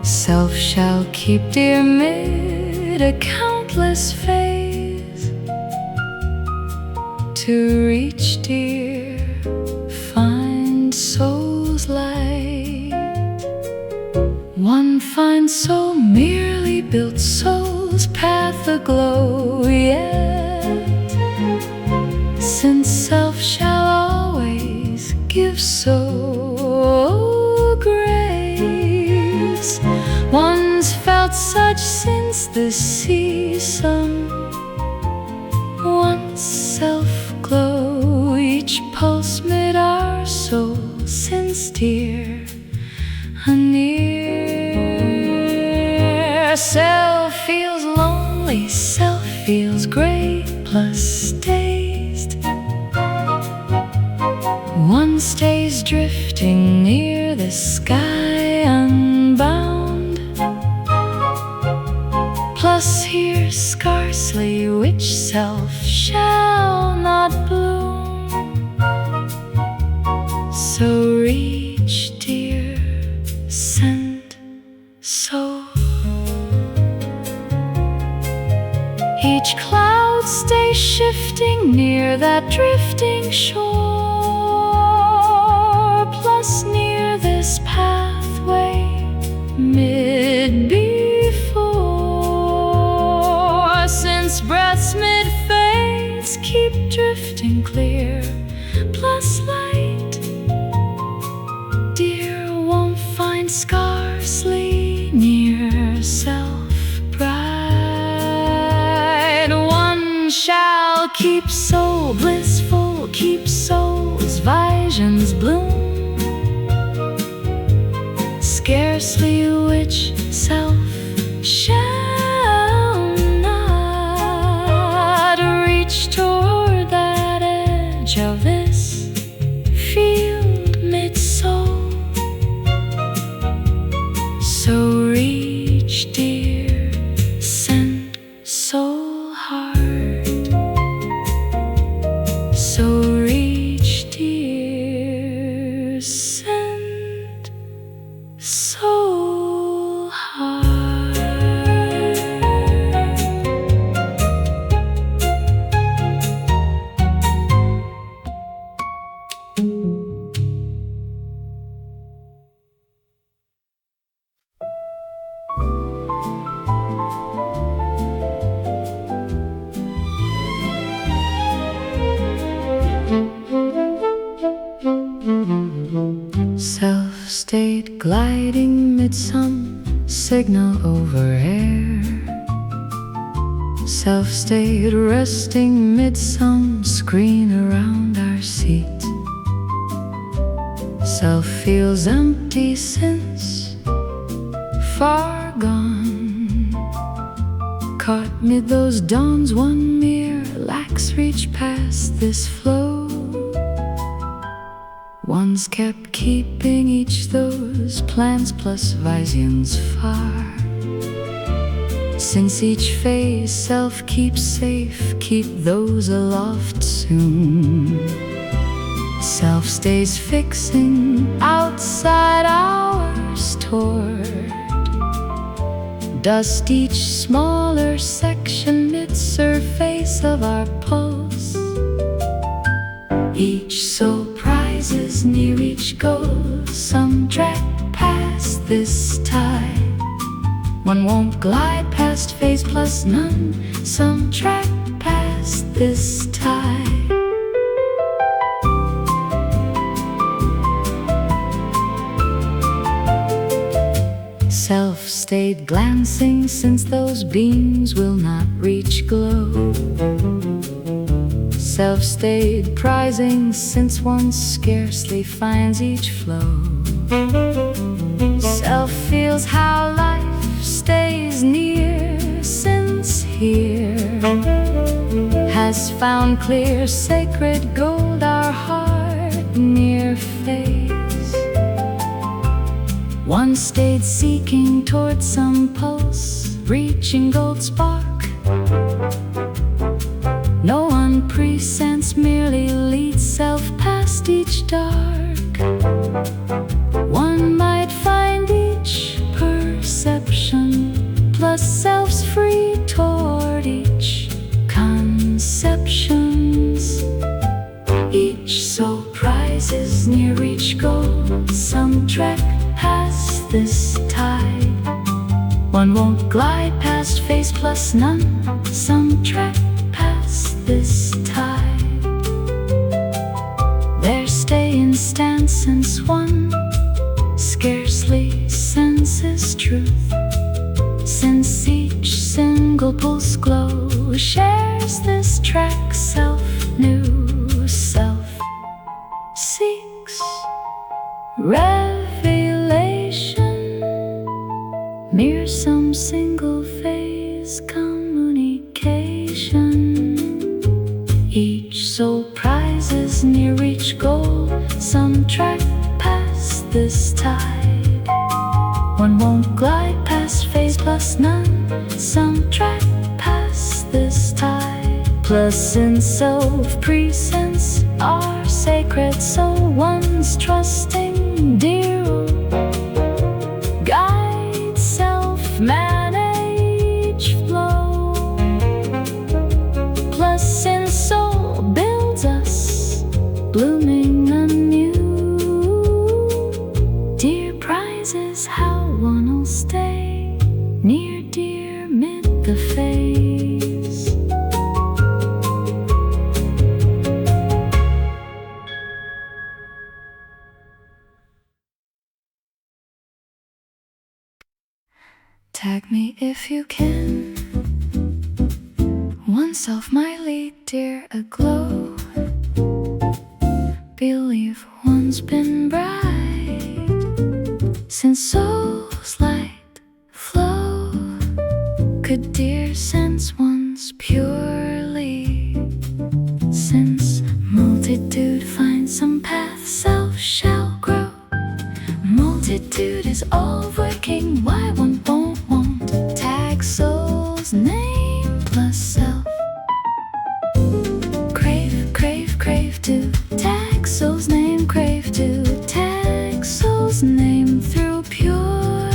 Self shall keep, dear, mid a countless phase to reach, dear, find soul, merely built soul's path aglow yet, since self shall always give soul grace. One's felt such since the season, one's self glow, each pulse mid our soul since dear near. Self feels lonely, self feels gray plus dazed. One stays drifting near the sky unbound, plus hears scarcely which self shall not bloom. So reach, dear, send soul. Each cloud stays shifting near that drifting shore, plus near this pathway mid before. Since breaths mid fades keep drifting clear, plus light, dear, won't find scarcely near self bright. One shall keep soul blissful, keep soul's visions bloom, scarcely which self shall not reach toward that edge of this field mid-soul. So reach, dear, send soul heart. So reach, dear, send soul heart. Self stayed gliding mid some signal over air, self stayed resting mid some screen around our seat. Self feels empty since far gone, caught mid those dawns one mere lax reach past this flow. One's kept keeping each those plans plus visions far, since each phase self keeps safe, keep those aloft soon. Self stays fixing outside ours toward dust each smaller section mid surface of our pulse. Each soul prizes near each goal, some track past this tide. One won't glide past phase plus none, some track past this tide. Self stayed glancing since those beams will not reach glow. Self stayed prizing since one scarcely finds each flow. Self feels how life stays near, since here has found clear sacred gold our heart near face. One stayed seeking toward some pulse, reaching gold spark. No one presents, merely leads self past each dark. One might find each perception plus self's free toward each conceptions. Each soul prizes near each goal, some trek past this tide. One won't glide past face plus none. Some track past this tide. Their stay in stand since one scarcely senses truth, since each single pulse glow shares this track. Self, new self, seeks revelation, mere some single phase communication. Each soul prizes near each goal. Some track past this tide. One won't glide past phase plus none. Some track past this tide. Plus in self presence are sacred, so one's trusting dear guide self-manage flow. Plus in soul builds us blooming anew. Dear prizes how one'll stay near dear mid the phase. Tag me if you can. Oneself my lead, dear, aglow. Believe one's been bright since soul's light flow. Could dear sense one's purely, since multitude finds some path, self shall grow. Multitude is all working, why one won't tag soul's name plus self. Crave, crave, crave to tag soul's name. Crave to tag soul's name through pure.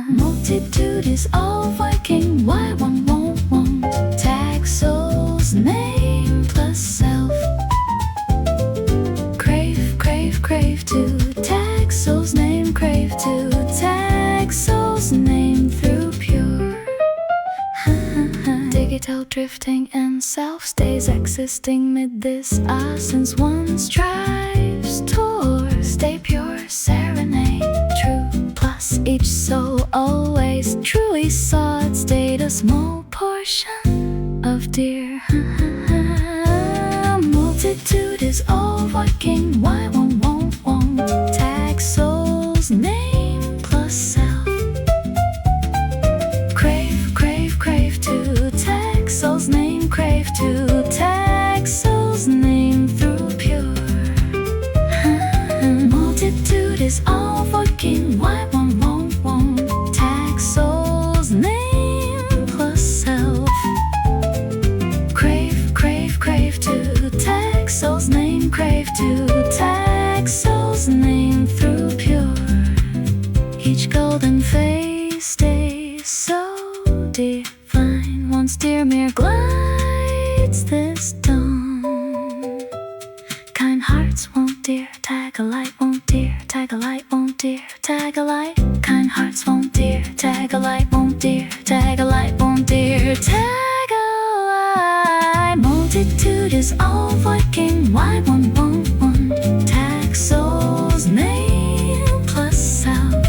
Multitude is all working, why one won't tag soul's name plus self. Crave, crave, crave to tag soul's name. Crave to tag soul's name through pure. Digital drifting and self stays existing mid this since one strives toward stay pure, serenade true. Plus each soul always truly saw its state a small portion of dear. Multitude is all working, why one won't tag soul's name plus self. Crave, crave, crave to tag soul's name. Crave to tag soul's name through pure. Multitude is all working, why one won't tag soul's name plus self. Crave, crave, crave to tag soul's name. Crave to tag soul's name through pure. Each golden phase stays so divine. Once dear mere glides this dawn. Kind hearts won't dare tag a light, won't dare tag a light, won't dare tag a light. Kind hearts won't dare tag a light, won't dare tag a light, won't dare tag a light. Multitude is all working, why one won't tag soul's name plus self.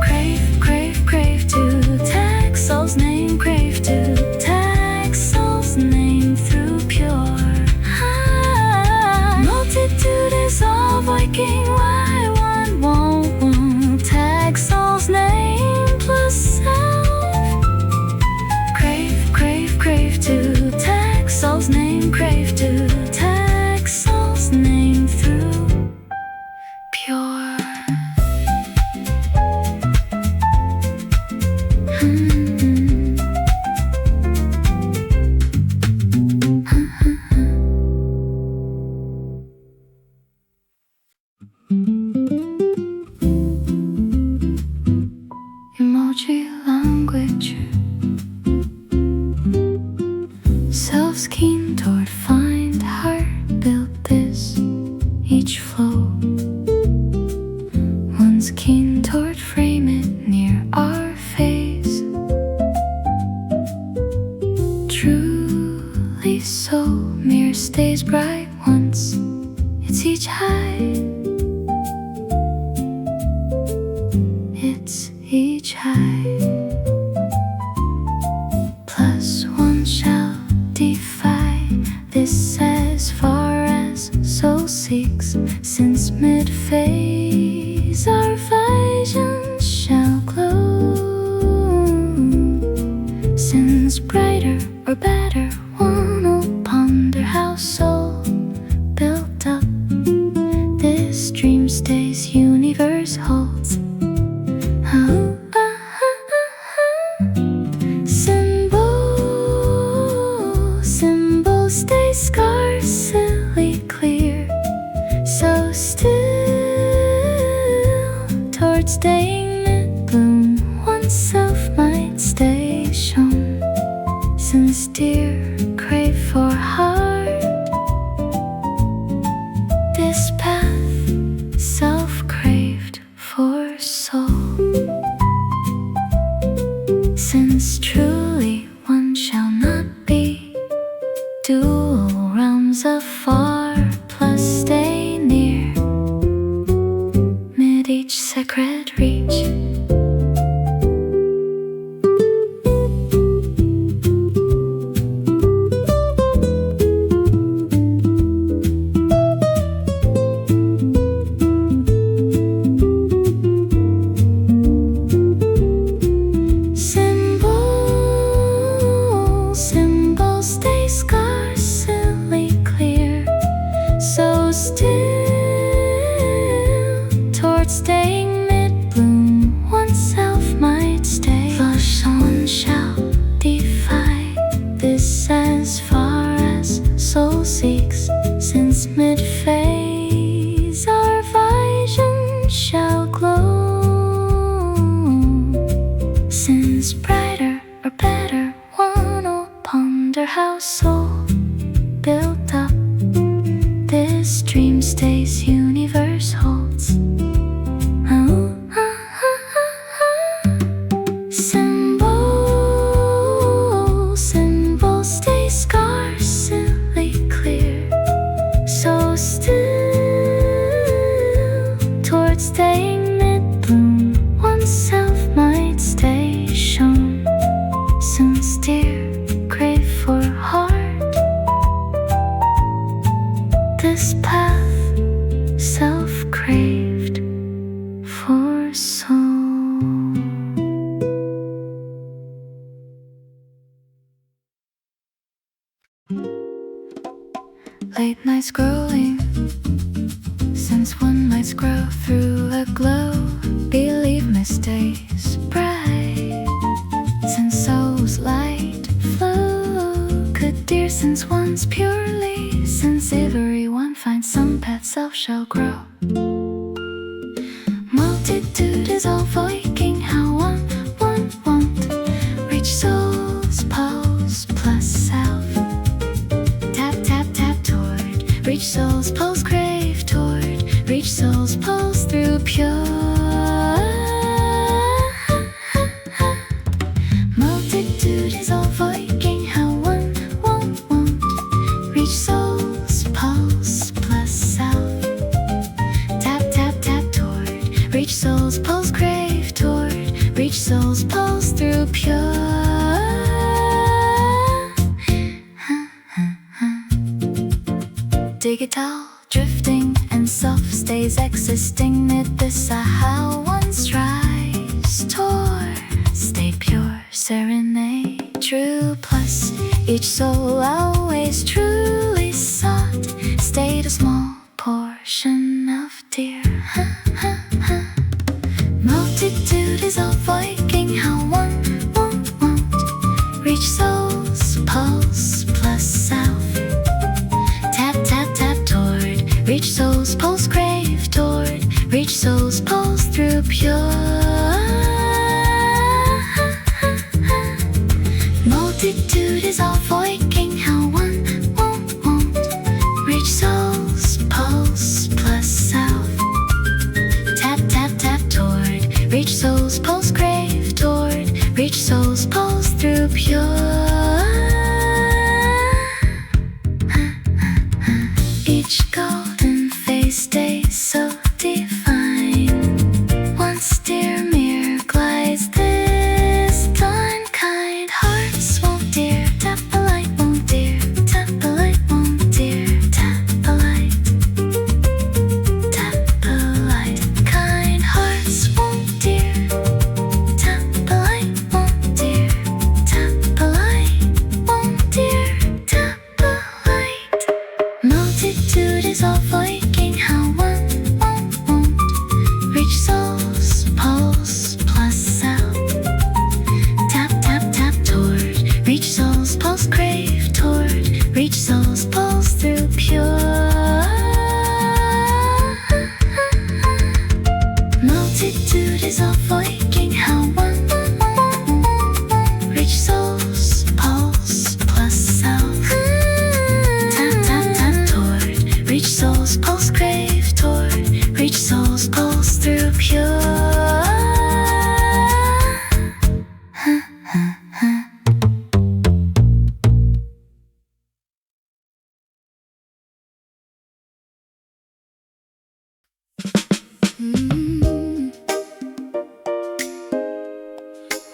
Crave, crave, crave to tag soul's name. Crave to tag soul's name through pure. Multitude is all working, why one won't tag soul's name plus self. Crave, crave, crave to tag soul's name. Crave to tag soul's name through pure. Emoji language. Self's keen toward find heart built this each flow. One's keen toward frame it truly so. Mirror stays bright once it's each high. It's each high. Plus one shall defy this as far as soul seeks. Since mid-phase our vision shall glow. Since brighter or better one will ponder how soul built up this dream stays universe holds. Symbol stays scarcely clear, so still towards staying mid-bloom oneself might stay shown. Since dear crave for heart, this path self-craved for soul. Since truly one shall not be dual realms afar, plus stay near mid each sacred reach. Symbol stays scarcely clear, so still towards staying mid-bloom oneself might stay. Flush one shall defy this as far as soul seeks. Since mid-phase our vision shall glow. Since brighter or better one will ponder how soul built up this dream stays universe holds. Symbol stays scarcely clear, so still towards staying mid-bloom oneself might stay shown. Since dear crave for heart, this path self-craved for soul. Late night scrolling, since one might scroll through a glow. Believe me stays bright, since soul's light flow. Could dear since one's purely, since everyone finds some path self shall grow. Multitude is all voicing how one won't reach soul's pulse plus self. Tap tap tap toward reach soul's pulse, crave toward reach soul's pulse through pure. Multitude is all voicing how one won't reach soul's pulse plus self. Tap tap tap toward reach soul's pulse, crave toward reach soul's pulse through pure. Digital drifting and self stays existing mid this how one strives toward stay pure serenade true plus each soul always truly sought stayed a small portion of dear. Multitude is all voicing how one won't reach soul's pulse plus self. Tap tap tap toward reach soul's pulse, crave toward reach soul's pulse through pure. Multitude is all voicing how one won't reach soul's pulse plus self. Tap tap tap toward reach soul's pulse, crave toward reach soul's pulse through pure. soul's pulse crave toward, reach soul's pulse through pure.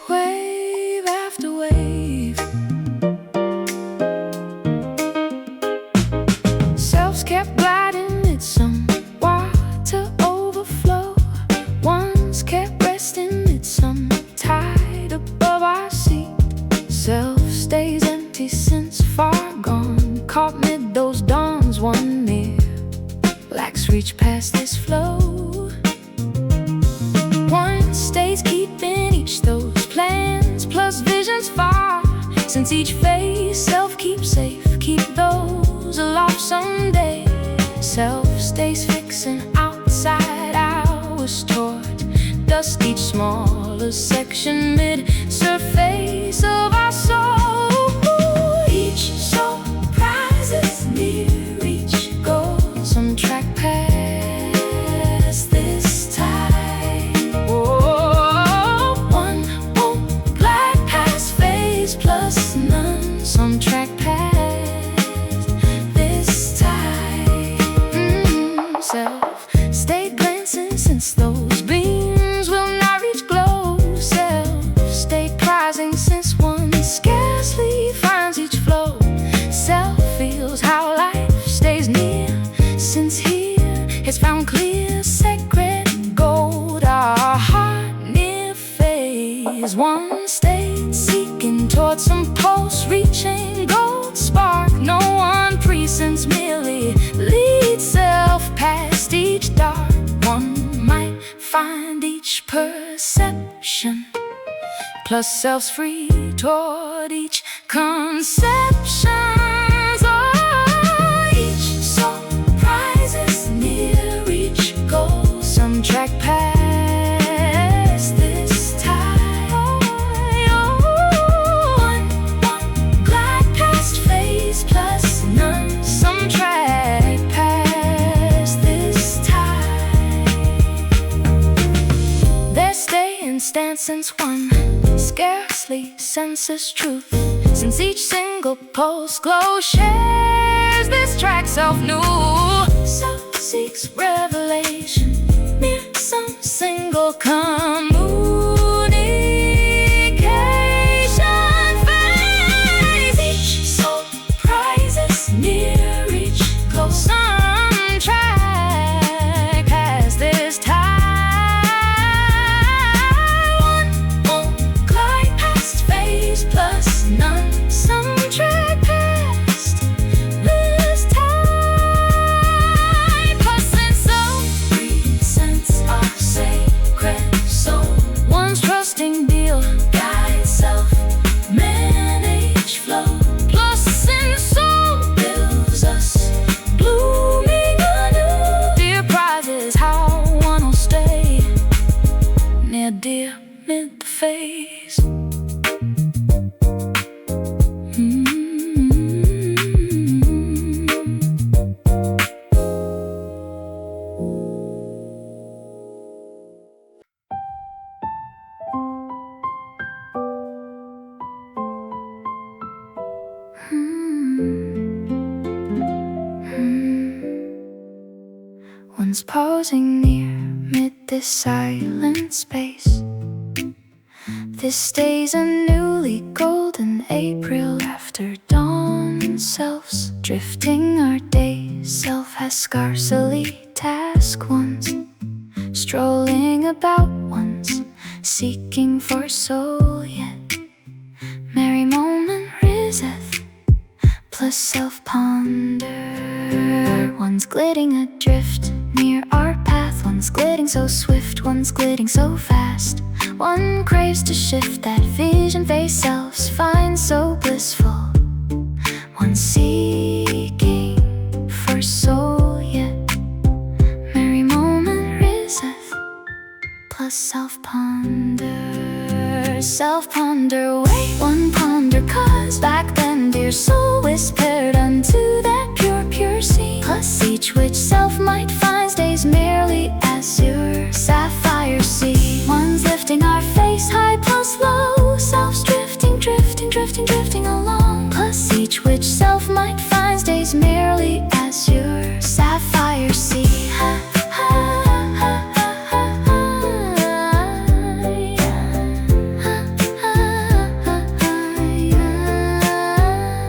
Wave after wave, selves kept gliding amid some water overflow. Ones kept resting amid some tide above our seat. Self stays empty since far gone, caught mid those dawns. One near lacks reach past this flow. One stays keeping each those plans plus visions far, since each phase self keeps safe, keep those aloft someday. Self stays fixing outside hours toward dust, each smaller section mid surface of our soul. Each soul prizes near each goal, some track past this time. Oh, one won't glide past phase plus none, some track past this time. Self stayed glancing since those beams will not reach glow. Self stayed prizing since one scarcely finds each flow. Self feels how life stays near, since here it's found clear sacred gold. Our heart near phase one stayed seeking towards some pulse reaching gold spark. No one presents, merely leads self past each dark. One might find each perception plus self's free toward each conception. Oh, each soul prizes near each goal, some track past this time. Oh, one glide past phase plus none, some track past this time. Their stay in stance since one scarcely senses truth, since each single pulse glow shares this track self new. Self seeks revelation near some single communication phase. Each soul prizes near each glow, some track past this time. Plus none, some track past this time. Plus in some sense our sacred soul, one's trusting deal guide self manage flow. Plus in soul builds us blooming anew. Dear prizes how one will stay near dear mid the phase. One's posing near mid this silent space. This day's a newly golden April after dawn. Selves drifting our day, self has scarcely task once, strolling about once, seeking for soul yet. Merry moment riseth, plus self ponder. One's gliding adrift near our path, one's gliding so swift, one's gliding so fast. One craves to shift that vision face, selves find so blissful. One seeking for soul yet. Merry moment riseth, plus self ponder. Self ponder, wait, one ponder, cause back then dear soul whispered unto that pure sea. Plus each which lifting our face high plus low, selves drifting, drifting, drifting, drifting along. Plus each which self might find stays merely as your sapphire sea.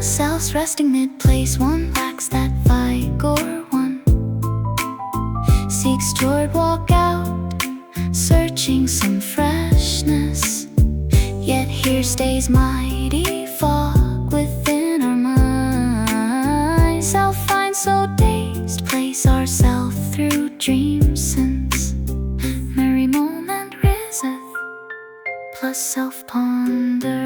Selves resting mid-place, one lacks that vigor, one seeks toward walk out, searching some freshness. Yet here stays mighty fog within our minds. Self finds so dazed, place ourself through dream sense. Merry moment riseth, plus self-ponder.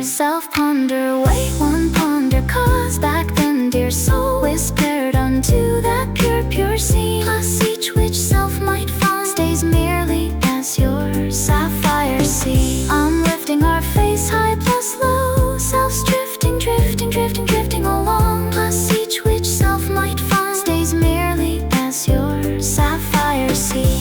Self-ponder, wait, one ponder, cause back then dear soul whispered unto that pure, pure sea. Plus each which self might find stays merely as your sapphire sea. I'm lifting our face high plus low, selves drifting, drifting, drifting, drifting along. Plus each which self might find stays merely as your sapphire sea.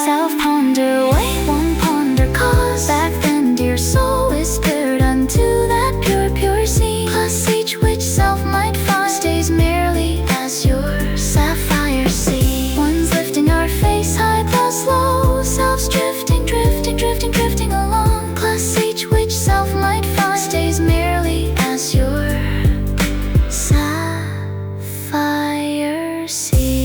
Self-ponder, wait, one ponder, cause back then dear soul whispered unto that pure, pure sea. Plus each which self might find stays merely as your sapphire sea. One's lifting our face high plus low, selves drifting, drifting, drifting, drifting along. Plus each which self might find stays merely as your sapphire sea.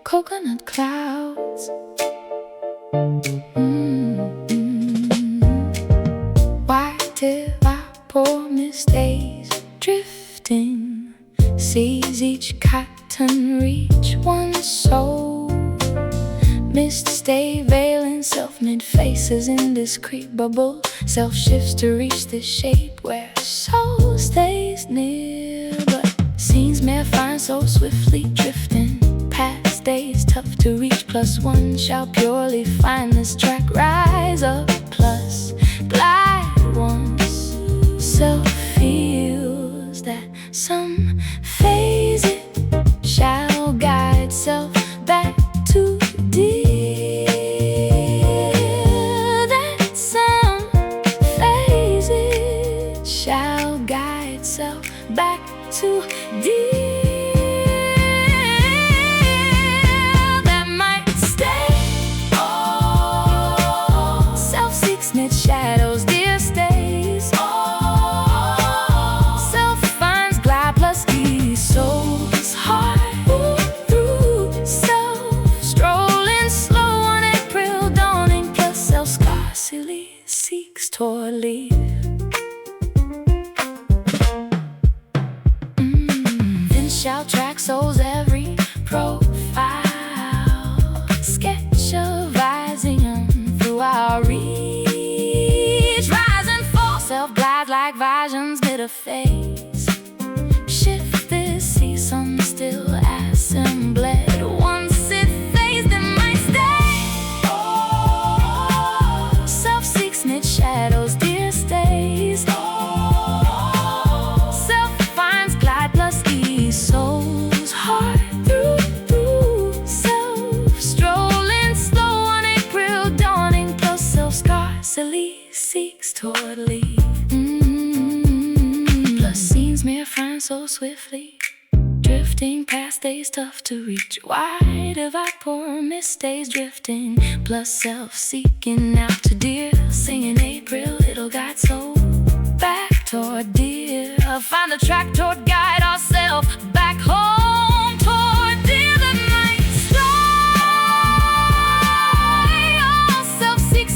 Coconut clouds. Why did our poor mistakes drifting? Sees each cotton reach one soul. Mist stay veiling self mid faces in discreet bubble. Self shifts to reach the shape where soul stays near. But scenes may find so swiftly drifting. Past days tough to reach, plus one shall purely find this track. Rise up, plus glide once. Self feels that some phase it shall guide self back to dear. That some phase it shall guide self back to dear. Shadows, dear stays. Self finds glide plus ease. Soul's heart through self. Strolling slow on April dawning. Plus self scarcely seeks toward leave. Then shall track soul's every profile. Sketch of rising through our reach. Self glides like visions mid a phase. Shift this, see some still assembled. Once it phased, it might stay. Self seeks mid shadows, dear stays. Self finds glide plus ease. Soul's heart through self. Strolling slow on April dawning. Plus self scarcely seeks toward leave. Plus scenes mere find so swiftly drifting past days tough to reach. Wide of our poor missed days drifting. Plus self seeking out to dear. Singing April, it'll guide soul back toward dear. Find the track toward guide ourself back home toward dear. That might stray. All self seek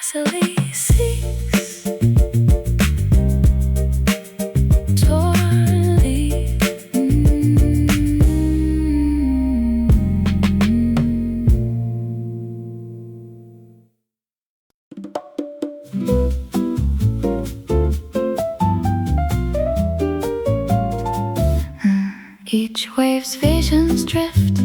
scarcely seeks sorely. Each wave's visions drift,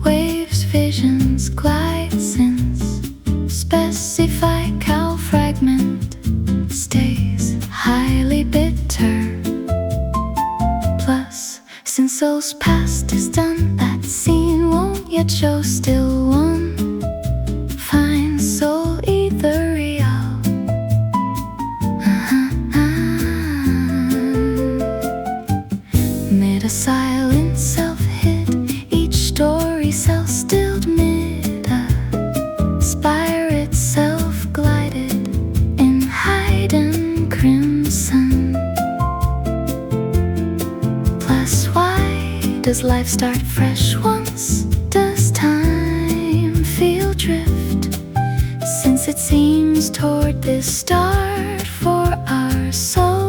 waves visions glide, since specified cow fragment stays highly bitter. Plus, since those past is done, that scene won't yet show still one fine soul ethereal. Mid a silent self-hid, each story self-stilled mid a spire itself glided in hidden crimson. Plus, why does life start fresh once? Does time feel drift? Since it seems toward this start for our soul.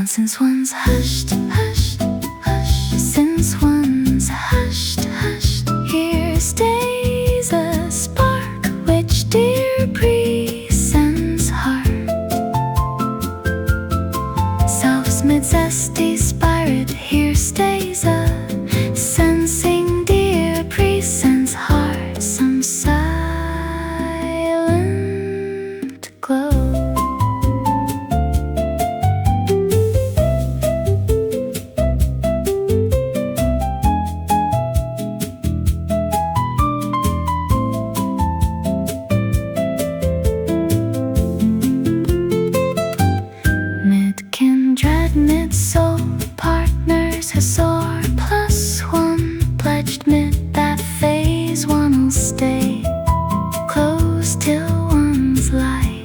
Since one's hushed, hushed, hushed, since one's hushed, hushed, here stays a spark which dear presents heart. Self's mid zesty spirit, here stays a sensing dear presents heart, some silent glow. Mid-soul partners Hazor plus one pledged mid that phase one'll stay close till one's light.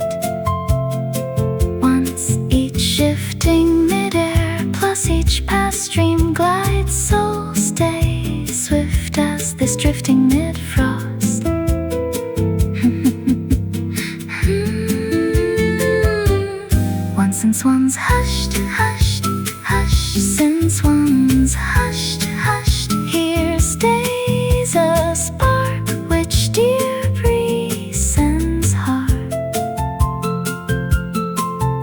Once each shifting mid-air plus each past stream glides, soul stays swift as this drifting mid-frost. Once since one's hushed, hushed, hushed, since one's hushed, hushed, here stays a spark which dear presents heart.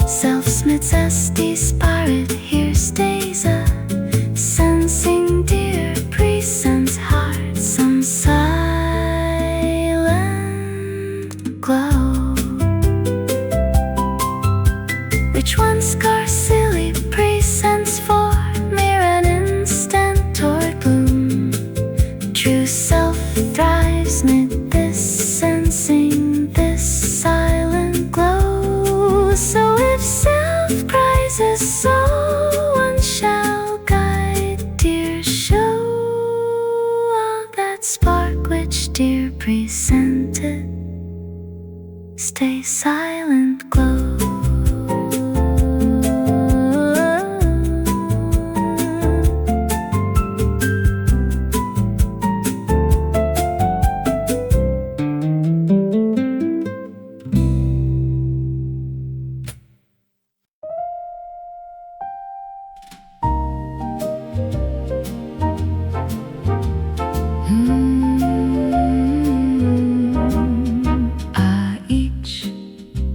Self's mid zesty spirit, here stays a sensing dear presents heart, some silent glow. Which one scarcely presents for mere an instant toward bloom. True self thrives mid this sensing, this silent glow. So if self prizes soul, one shall guide dear show that spark which dear presented, stay silent glow.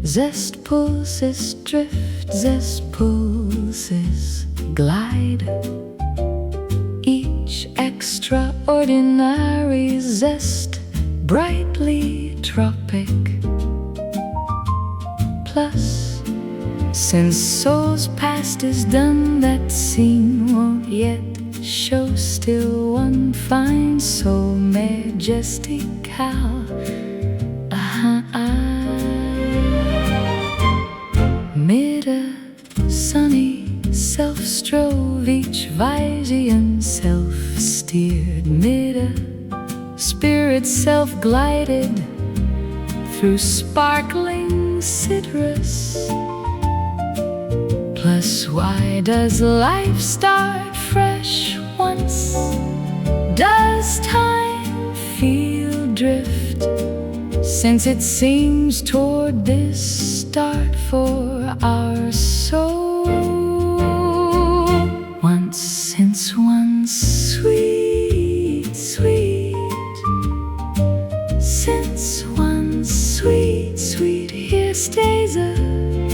Zest pulses drift, zest pulses glide. Each extraordinary zest brightly tropic. Plus, since soul's past is done, that scene won't yet show still one fine soul majestical. Mid a sunny self-strove, each Vysian self-steered, mid a spirit self-glided through sparkling citrus. Plus, why does life start fresh once? Does time feel drift? since it seems toward this start for our soul. Once since one sweet, since one sweet, here stays a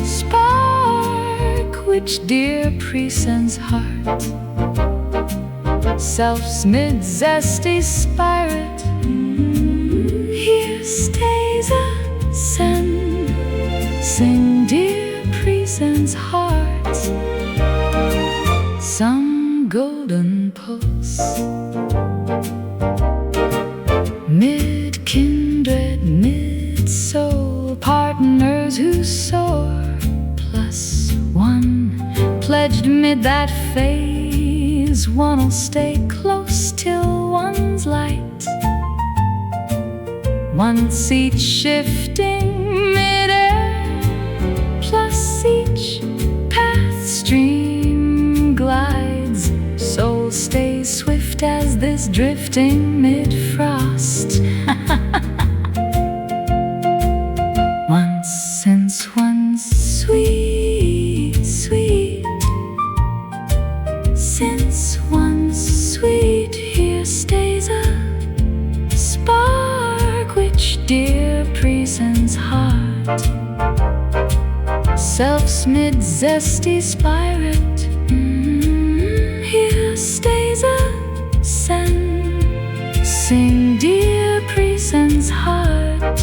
spark which dear presents heart. Self's mid-zesty spirit, here stays a sing dear presents heart. Some golden pulse, mid-kindred, mid-soul partners who soar, plus one pledged mid that phase. One'll stay close till one's light, once each shifting mid-air, plus each path stream glides. Soul stays swift as this drifting mid-frost. Once since one sweet, since one sweet, here stays a spark which dear presents heart. Self's mid-zesty spirit, here stays a sing dear presents heart.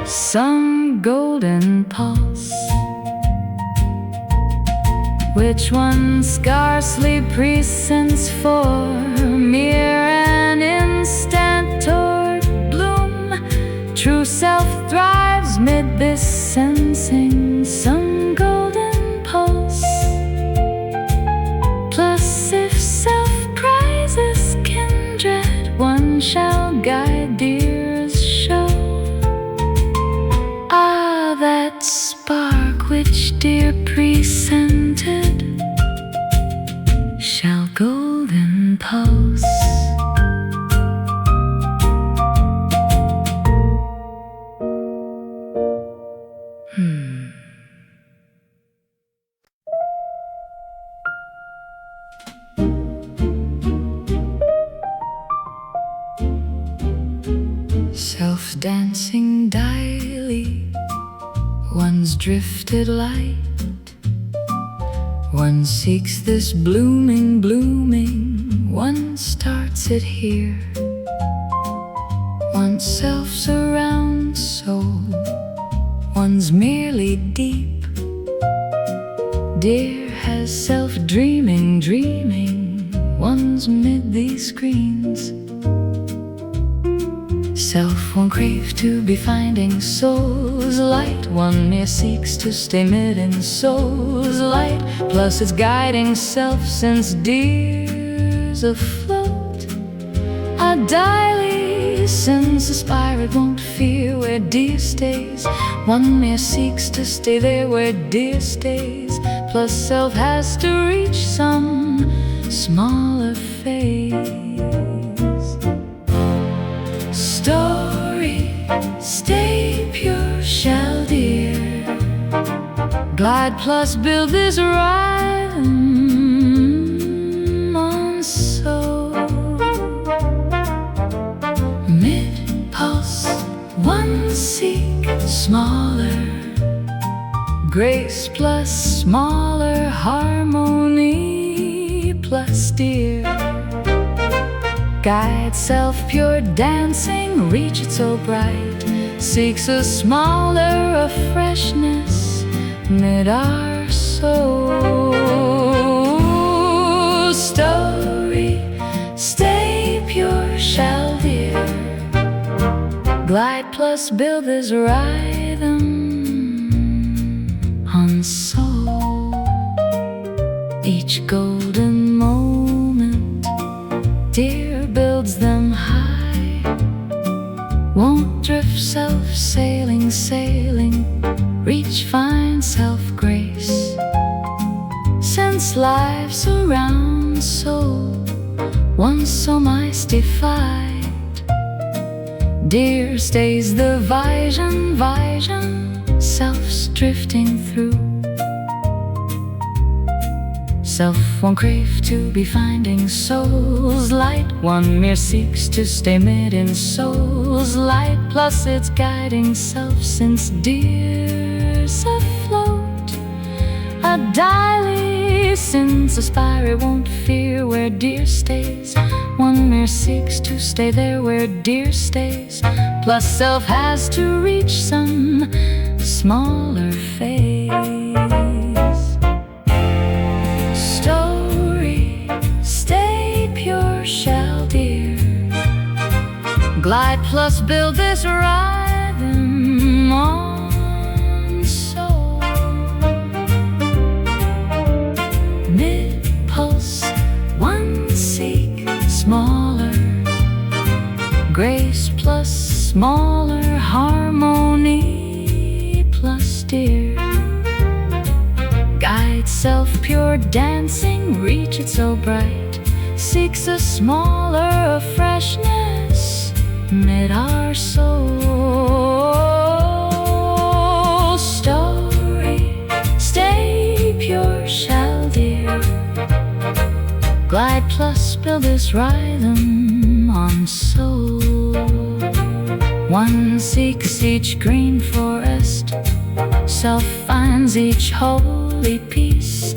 Some golden pulse, which one scarcely presents for mere an instant toward bloom. True self thrives mid this sensing. Some golden pulse, plus if self prizes kindred, one shall guide dear's show. Ah, that spark which dear presented shall golden pulse. Self-dancing daily, one's drifted light. One seeks this blooming, one starts it here. Oneself's around soul, one's merely deep. Dear has self dreaming, one's mid these screens. Self won't crave to be finding soul's light. One mere seeks to stay mid in soul's light, plus its guiding self since dear's afloat. A daily since the spirit won't fear where dear stays. One mere seeks to stay there where dear stays, plus self has to reach some smaller phase. Story, stay pure, shall dear glide plus build this rhyme on soul. Mid-pulse, one seek smaller grace plus smaller harmony plus dear. Guide self pure dancing, reach it so bright, seeks a smaller of freshness mid our soul. Story, stay pure, shall dear glide plus build this rhythm on soul. Each golden moment dear builds them high, won't drift self-sailing, reach fine self-grace. Since life surrounds soul, once so mystified, Dear stays the vision, self's drifting through. Self won't crave to be finding soul's light. One mere seeks to stay mid in soul's light, plus its guiding self, since dear's afloat. A daily since a spirit won't fear where dear stays. One mere seeks to stay there where dear stays, plus self has to reach some smaller phase. Story, stay pure, shall dear glide plus build this rhythm on soul. Mid-pulse, one seek smaller grace plus smaller harmony plus dear. Guide self pure dancing, reach it so bright, seeks a smaller freshness mid our soul. Story, stay pure, shall dear glide plus build this rhythm on soul. One seeks each green forest, self finds each holy peace.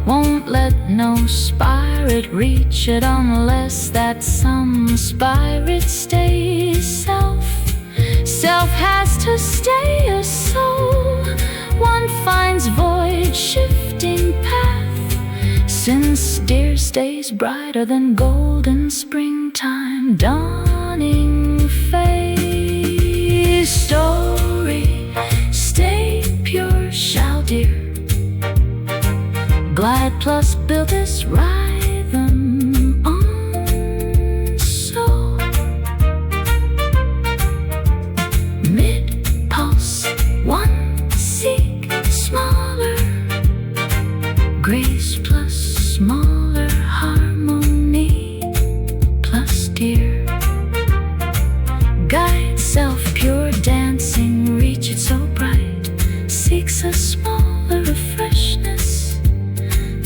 Won't let no spirit reach it unless that some spirit stays self. Self has to stay a soul. One finds void shifting path, since dear stays brighter than golden springtime dawning phase. Story, stay pure, shall dear glide plus build this rhythm on soul. Mid-pulse, one seek smaller grace plus smaller harmony plus dear. Guide self pure dancing, reach it so bright, seeks a smaller freshness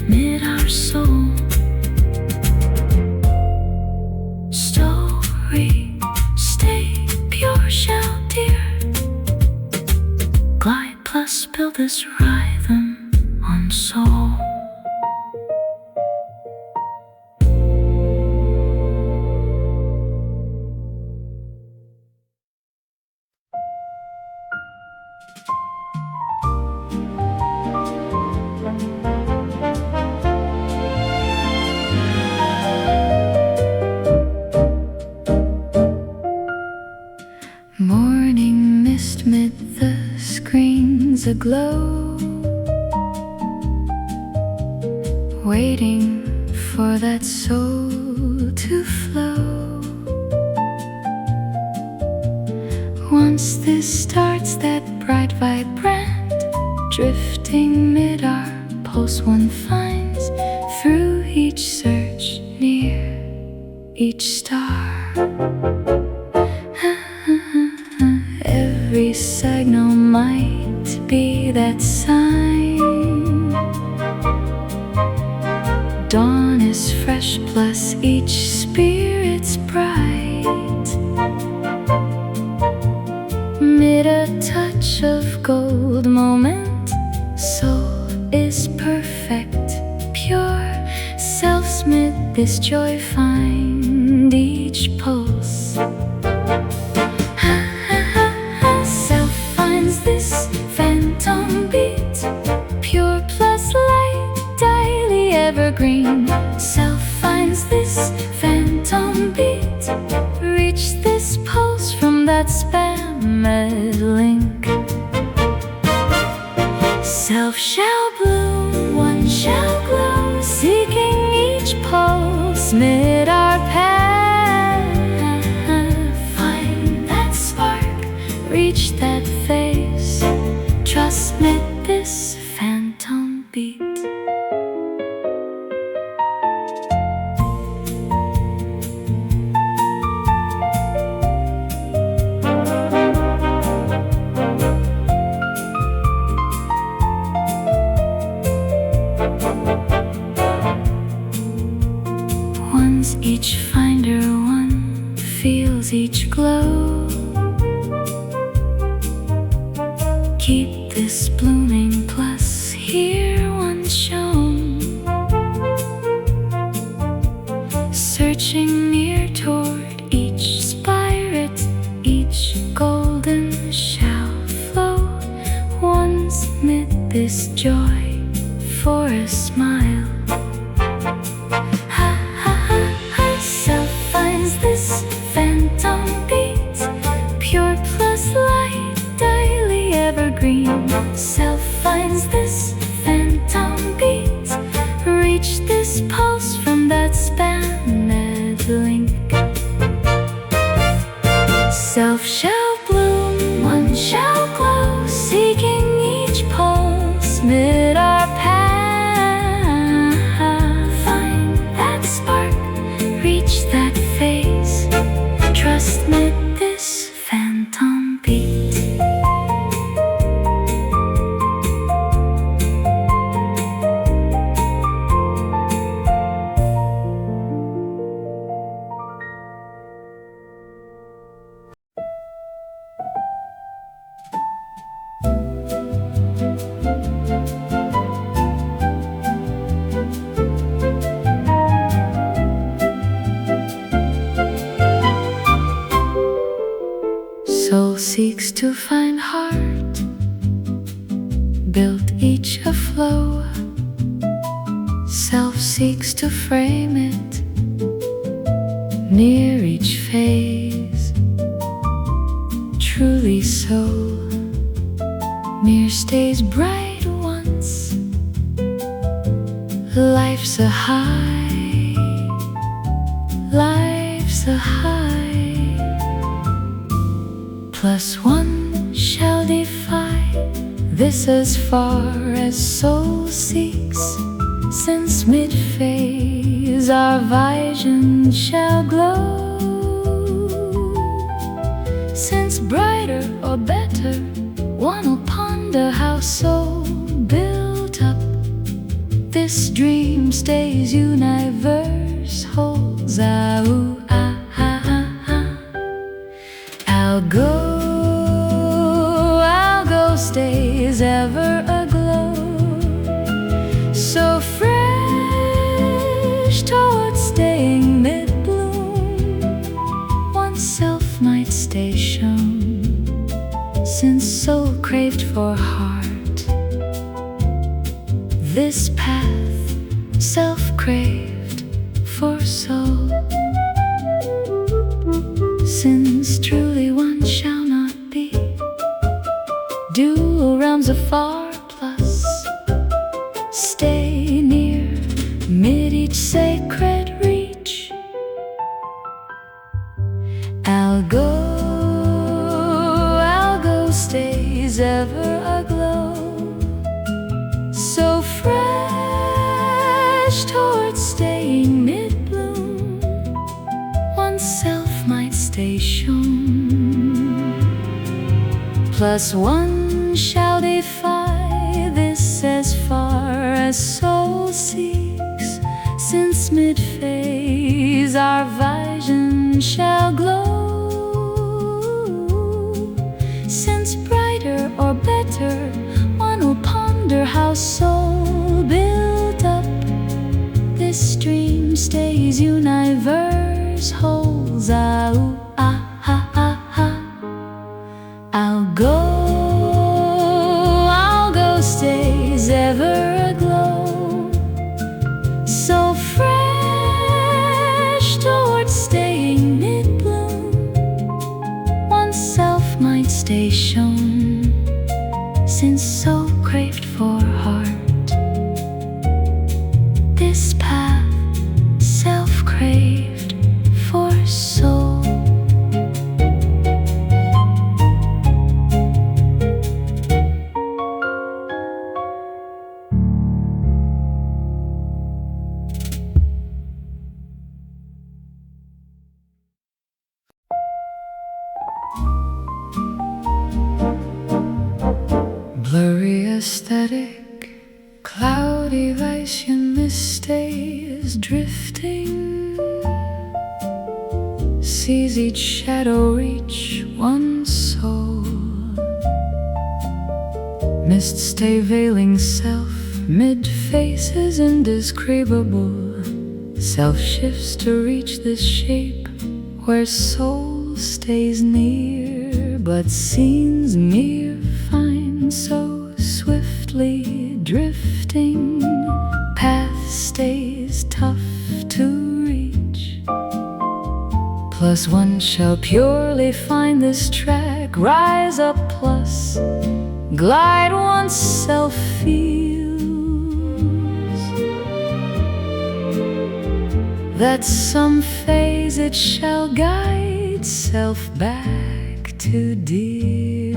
mid our soul. Story, stay pure, shall dear glide plus build this rhythm on soul. Morning mist mid the screens aglow, waiting for that soul to flow. Once this starts, that bright vibrant drifting mid our pulse, one finds through each search near each star. Every signal might be that sign. Dawn is fresh plus each spirit's bright. Mid a touch of gold moment, soul is perfect, pure. Self's mid this joy find each pulse. This phantom beat, pure plus light, daily evergreen. Self finds this phantom beat, reach this pulse from that spammed link. Self shall bloom, one shall glow, seeking each pulse mid our path. Find that spark, reach that phase, trust mid this phantom beat. transmit this joy for a smile. Ha ha ha ha. Self finds this phantom beat, pure plus light, daily evergreen. Self finds this phantom beat, reach this pulse from that span-net link. Self shall bloom, one shall glow, seeking each pulse mid our path. Find that spark, reach that phase, trust mid this phantom beat. Soul seeks to find heart, built each aflow. Self seeks to frame it, near each phase. Truly so, mere stays bright once. Life's a high, life's a high. Plus one shall defy this as far as soul seeks, since mid-phase our vision shall glow. Since brighter or better, one will ponder how soul built up. This dream stays universe holds. I'll go, stays ever aglow, so fresh towards staying mid-bloom. Oneself might stay shown, since soul craved for heart. This path self craved for soul, since truly one shall not be. Dual realms afar plus stay near mid each sacred reach. I'll go, stays ever aglow, so fresh towards staying mid-bloom. Oneself might stay shown, plus one shall defy this as far as soul seeks, since mid-phase our vision shall glow. Since brighter or better, one will ponder how soul built up. This stream stays universe holds. I'll go, stays ever aglow, so fresh towards staying mid-bloom. Oneself might stay shown, since soul craved for heart. This path self craved for soul. Blurry aesthetic, cloudy Lycian mist stays drifting, sees each shadow reach one soul. Mist stay veiling self, mid-face is indescribable. Self shifts to reach this shape, where soul stays near, but scenes mere find so swift. swiftly drifting, path stays tough to reach. Plus one shall purely find this track, rise up plus glide oneself feels that some phase it shall guide self back to dear.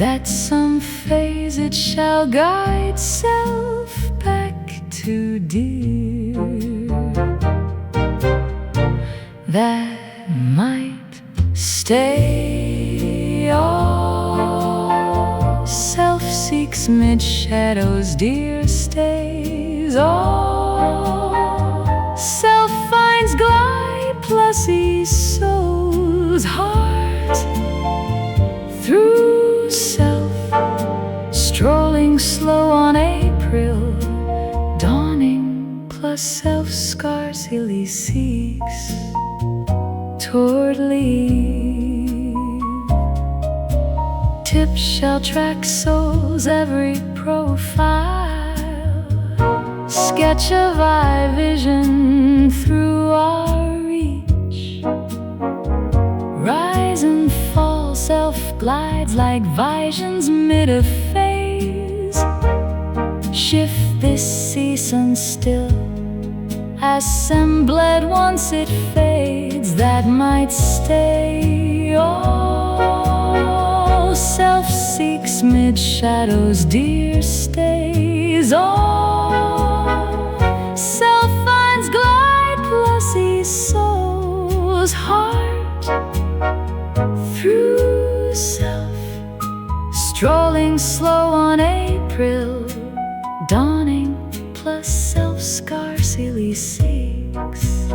That some phase it shall guide self back to dear. That might stay all. Self seeks mid shadows, dear stays all. Self finds glide plus he sows heart through self, strolling slow on April dawning, plus self scarcely seeks toward leave. Tips shall track souls every profile, sketch of eye vision through our reach. Rise and fall, self glides like visions mid a phase. Shift this season still, assembled once it fades. That might stay all. Self seeks mid shadows, dear stays all. Self finds glide plus he sows heart through self, strolling slow on April dawning, plus self scarcely seeks.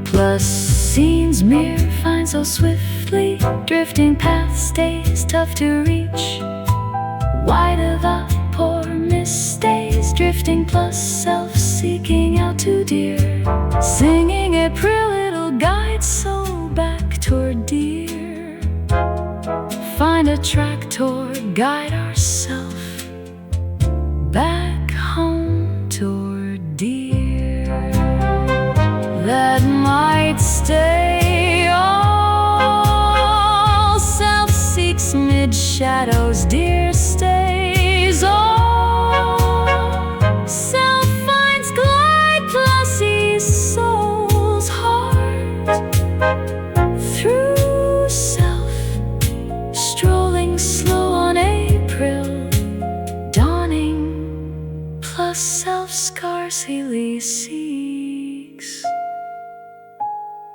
Plus scenes mere find so swiftly drifting, path stays tough to reach. Wide of the poor miss stays drifting, plus self seeking out to dear. Singing April it'll guide soul back toward dear. Find a track toward guide ourself back home toward dear. That might stay all. Self seeks mid shadows, dear stays all. Self finds glide plus he sows heart through self, strolling slow on April dawning, plus self scarcely seeks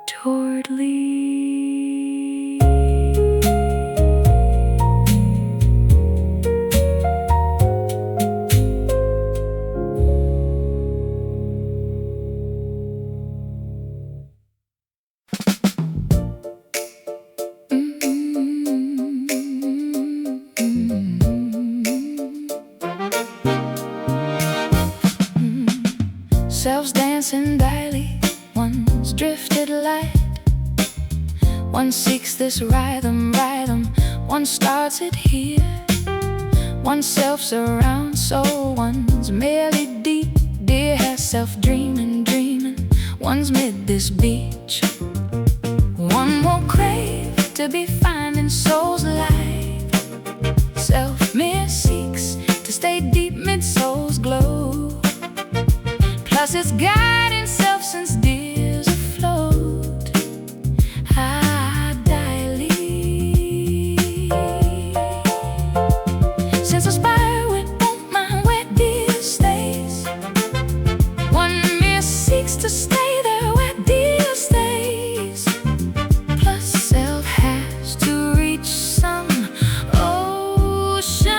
toward leave. Selves dancing daily, one's drifted light. One seeks this rhythm, one starts it here. One self surrounds, so one's merely deep. Dear has self dreaming, one's mid this beach. One won't crave to be finding souls alive. Self mere seeks to stay deep mid soul's glow. Plus it's guiding self since deer's afloat. I dilate since aspire with won't mind where deer stays. One mere seeks to stay there where deer stays. Plus self has to reach some ocean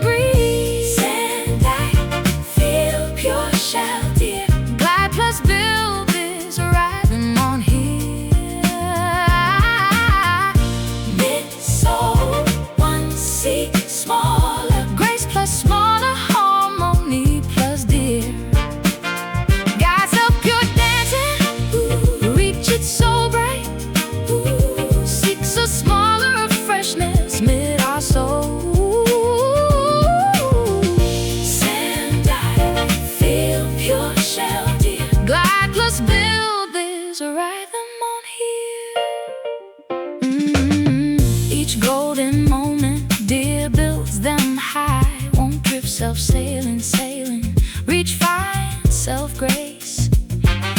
breeze. And I feel pure shell deer glide self-sailing, sailing, reach fine self-grace.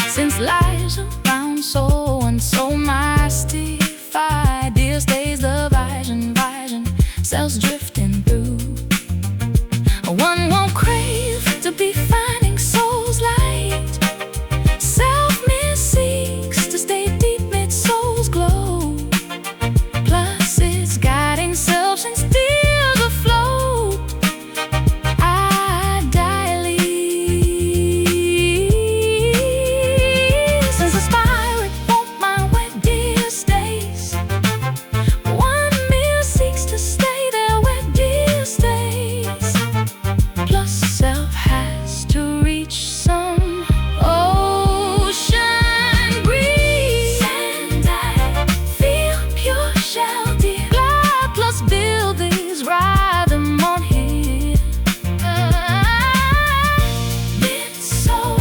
Since lies around soul and soul mystified, dear stays the vision, cells drifting through. One won't crave to be finding soul's light. Self seeks to stay deep mid soul's glow. Plus its guiding self and steers afloat. I dilate since the spirit won't mind where dear stays. One mere seeks to stay there where dear stays. Plus self has to reach some ocean breeze, and I feel pure shell dear. Glide plus build these rhythm on here. Mid soul,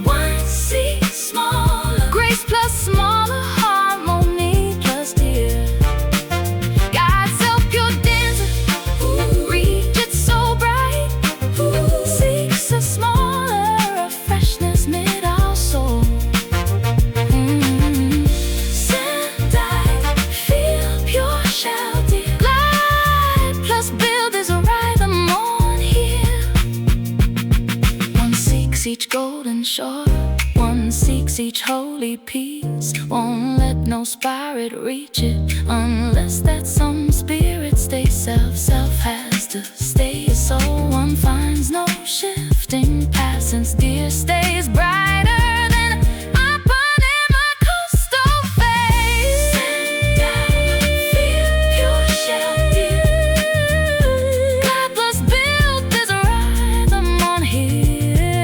one C smaller, grace plus smaller, harmony plus dear. God self pure dancer, reach it so bright. Seeks a smaller freshness mid our soul. Send I feel pure shell dear. Glide plus build is a rhythm on here. One seeks each golden shore, one seeks each holy peace. Won't let no spirit reach it unless that some spirit stay self. Self has to stay his soul. One finds no shifting path since dear stays brighter than upon my coastal face. And I feel pure shell dear. God plus build there's a rhythm on here.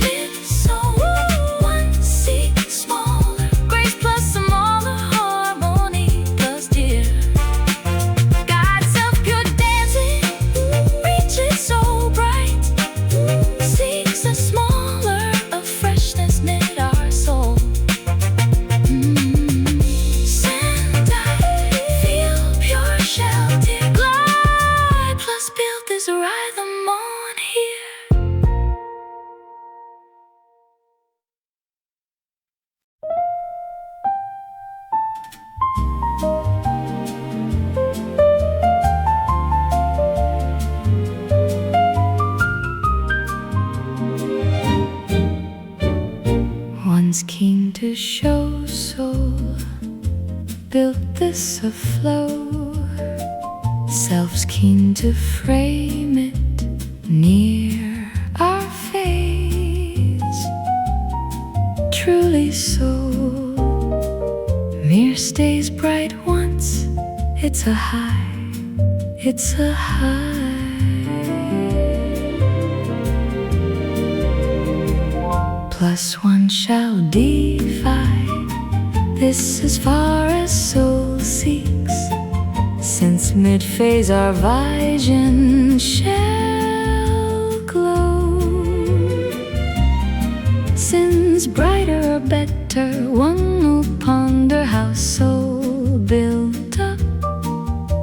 Mid soul, one seek smaller, grace plus smaller, harmony plus dear. God self pure dancing, reach it so bright. Seeks a smaller of freshness mid our soul. Send I feel pure shell dear. Glide plus build this rhythm on here. One's keen to show soul, built this aflow. Self's keen to frame it near our face. Truly soul, mere stays bright once. It's a high, it's a high. Plus one shall defy this as far as soul seeks. Since mid-phase our vision shall glow. Since brighter or better one will ponder how soul built up.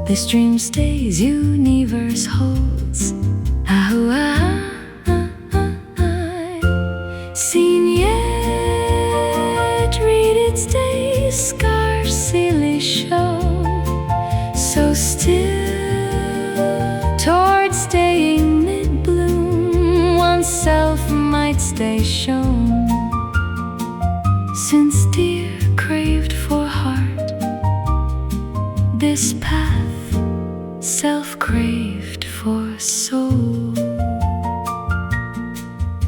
This dream stays universe holds. Seen yet, read its days scarcely show. So still, toward staying mid-bloom, oneself might stay shown. Since dear craved for heart, this path self craved for soul.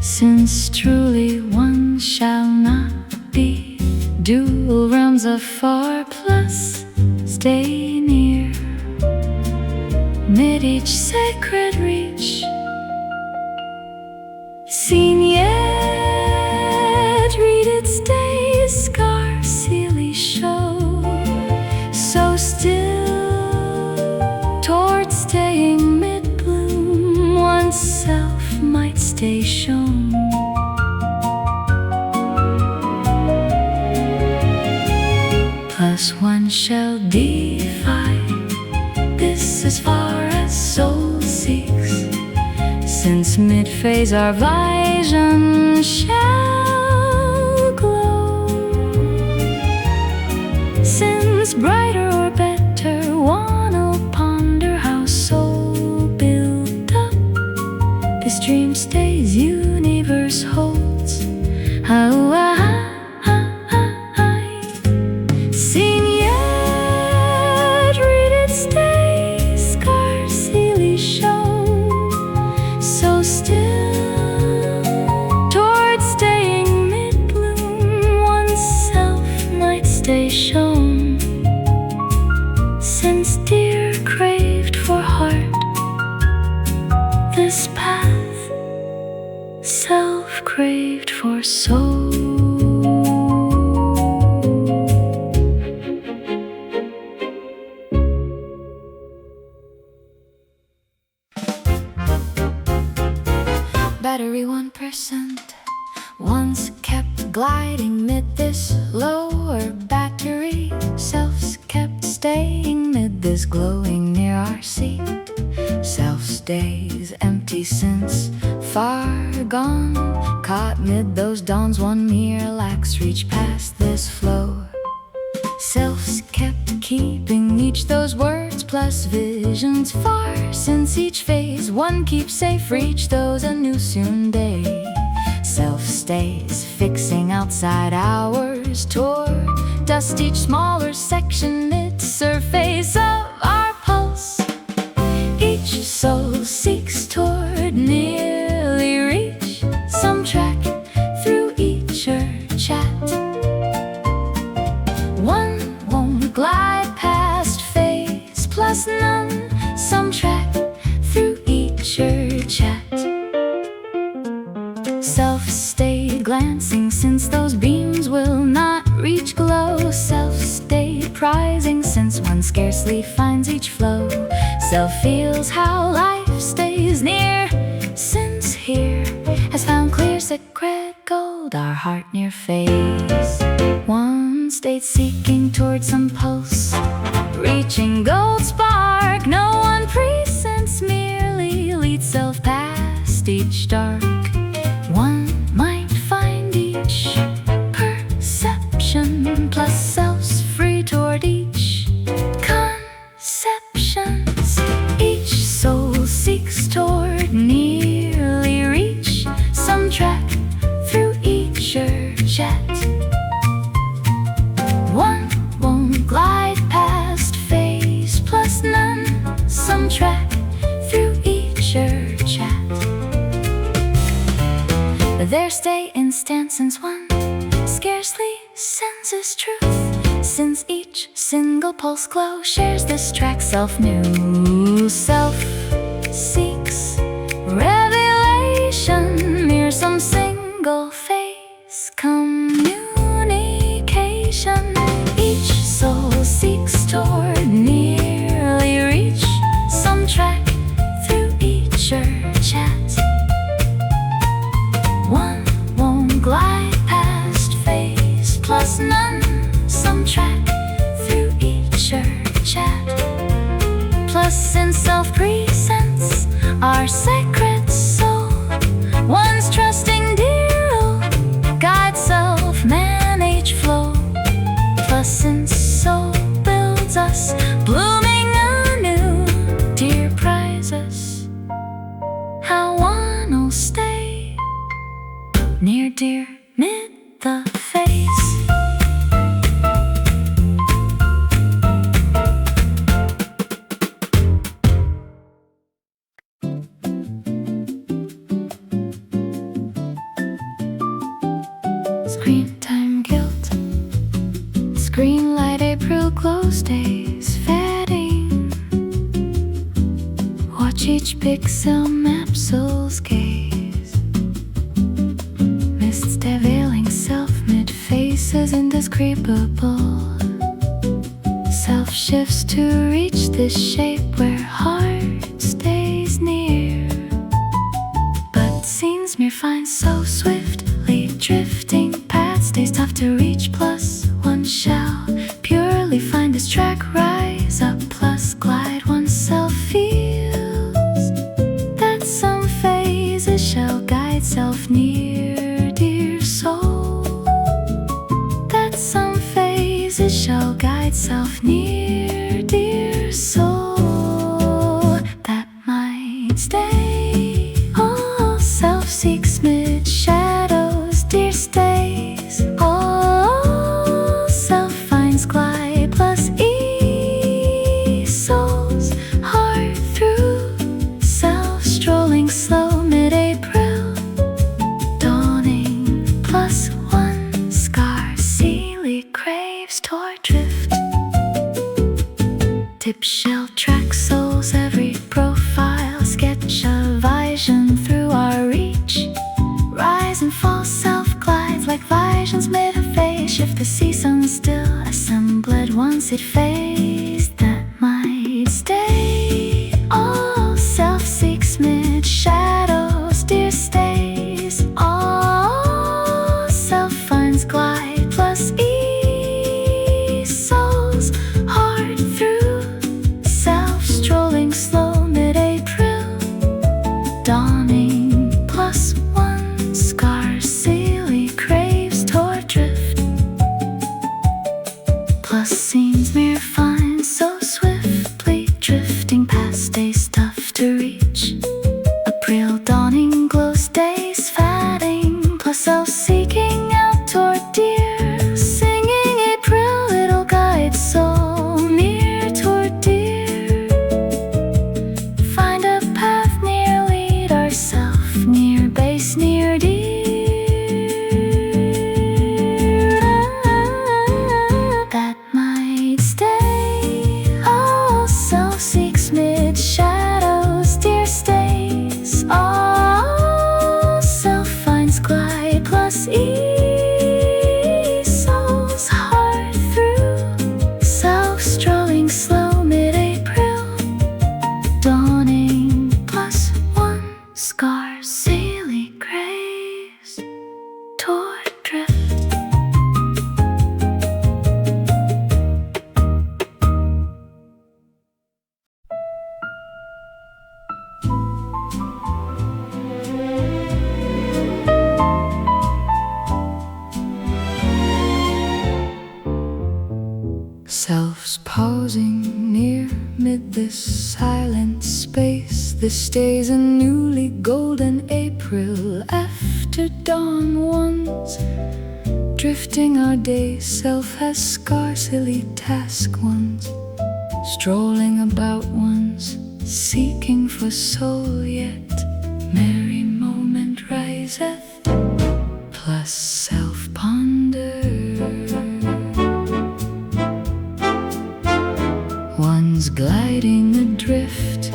Since truly one shall not be dual realms afar, plus stay near mid each sacred reach. Seen yet, read its days scarcely show. So still, toward staying mid-bloom, oneself might stay shown. Plus one shall defy this as far as soul seeks. since mid-phase our vision shall glow. Since brighter or better, one'll ponder how soul built up this dream stays universe holds. How seen yet read it stay scarcely shown, so still toward staying mid-bloom oneself might stay shown. Since dear craved for heart this path, self craved for soul. Battery 1%, once kept gliding mid this lower battery. Selves kept staying mid this glowing near our seat. Self stays empty since far gone, caught mid those dawns. One mere lax reach past this flow. Selves kept keeping each those words plus visions far, since each phase one keeps safe reach those a new soon day. Self stays fixing outside hours toward dust each smaller section mid surface of our pulse. Each soul seeks toward nearly reach some track through each chat. One won't glide past phase plus none, some track through each chat. Self stayed glancing since those beams will not reach glow. Self stayed prizing since one scarcely finds each flow. Self feels how life stays near, since here has found clear secret gold our heart near phase. One stayed seeking toward some pulse, reaching gold spark. No one presents, merely leads self past each dark. One might find each perception plus selves free toward each conceptions. Each soul seeks toward nearly reach some track through each chat. One won't glide past phase plus none, some track through each chat. Their stay instant since one scarcely senses truth, since each single pulse glow shares this track. Self new self seeks revelation, mere some single face communication. Each soul seeks toward nearly reach some track through each chat. One won't glide past phase plus none, some track through each chat. Plus since self presents our sacred soul, one's trusting dear old guide self manage flow. Plus since soul builds us blooming anew, dear prizes how one'll stay near dear mid the face. Screen time guilt, screen light April glow stays fading. Watch each pixel map soul's gaze. Mists deveiling self mid faces indescribable. Self shifts to reach this shape where heart stays near. But scenes mere find so swiftly drifting path stays tough to reach. Plus one shall purely find this track rise up. Plus glide oneself feels that some fade self near, dear soul that might stay. All self seeks mid shadows, dear stays. All self finds glide plus e, soul's heart through self strolling slow mid-April, dawning plus one scarcely craves toward drift. Tip shell track souls every profile, sketch a vision through our reach. Rise and fall self glides like visions mid a phase. Shift the season still assembled once it phased that might stay. All self seeks mid shadows, dear stays. All self finds glide plus e, soul's heart through self strolling slow mid-April, dawning plus one scarcely craves toward drift. Plus scenes mere find so swiftly drifting past days tough to reach. April dawning glows days fatting plus self-seeking out toward dear. Singing April it'll guide soul near toward dear. Find a path near, lead ourself near, base near dear. That might stay. All self seeks mid shadows, dear stays. All self finds glide plus e, soul's heart through self strolling slow mid-April, dawning plus one scarcely craves toward drift. Selves pausing near mid this silent space. This day's a newly golden April after dawn ones. Drifting our days, self has scarcely task ones. Strolling about ones, seeking for soul yet. Merry moment riseth, plus self ponder. One's gliding adrift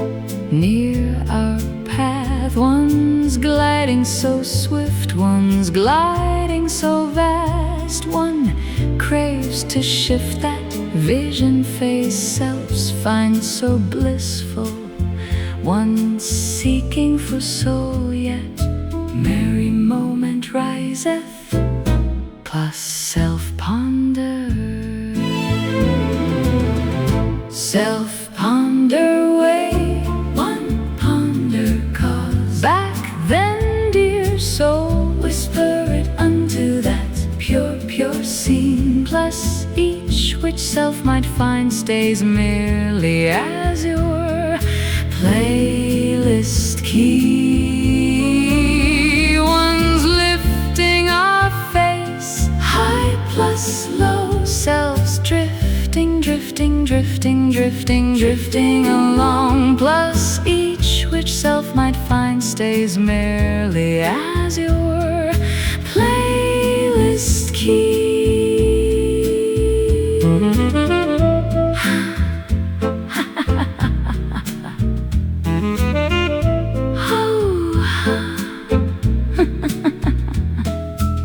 near our path. One's gliding so swift, one's gliding so vast. One craves to shift that vision phase, selves find so blissful. One seeking for soul yet. Merry moment riseth, plus self ponder. Self ponder way, one ponder cause. Back then, dear soul, whisper it unto that pure scene. Plus each which self might find stays merely as your playlist key. One's lifting our face, high plus low, selves drifting, drifting, drifting, drifting, drifting along. Plus each which self might find stays merely as your playlist key.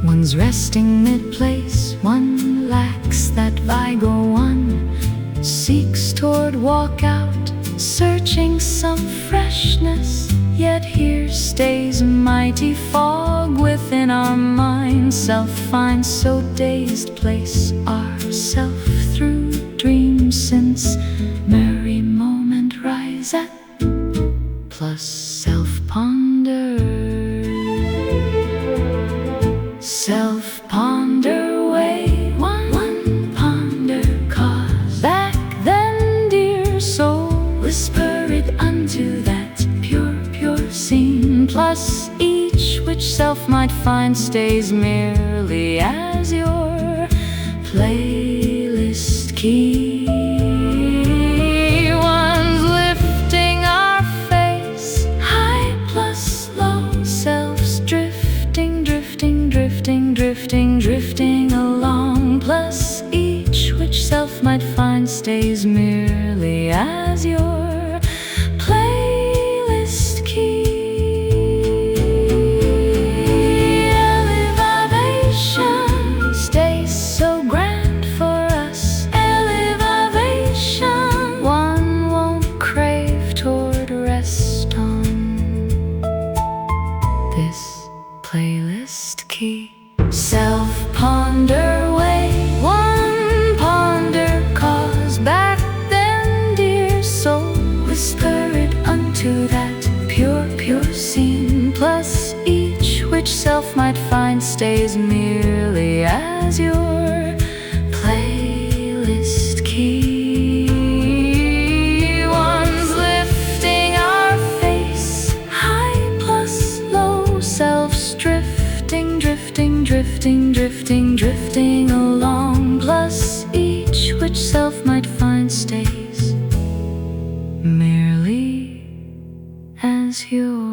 One's resting mid-place, one lacks that vigor, one seeks toward walkout, searching some freshness, yet here stays mighty fog within our minds. Self finds so dazed place ourself through dreams, since merry moment riseth, plus self ponder. Self ponder way, one ponder cause. Back plus each which self might find stays merely as your playlist key. One's lifting our face, high plus low, selves drifting, drifting, drifting, drifting, drifting along, plus each which self might find stays merely as your playlist key. Elevation stays so grand for us. Elevation, one won't crave toward rest on this playlist key. Self-ponder way, one ponder cause back then, dear soul, whisper it unto that pure, pure scene, plus each which self might find stays merely as your playlist key. One's lifting our face, high plus low, selves drifting, drifting, drifting, drifting, drifting along, plus each which self might find stays merely as your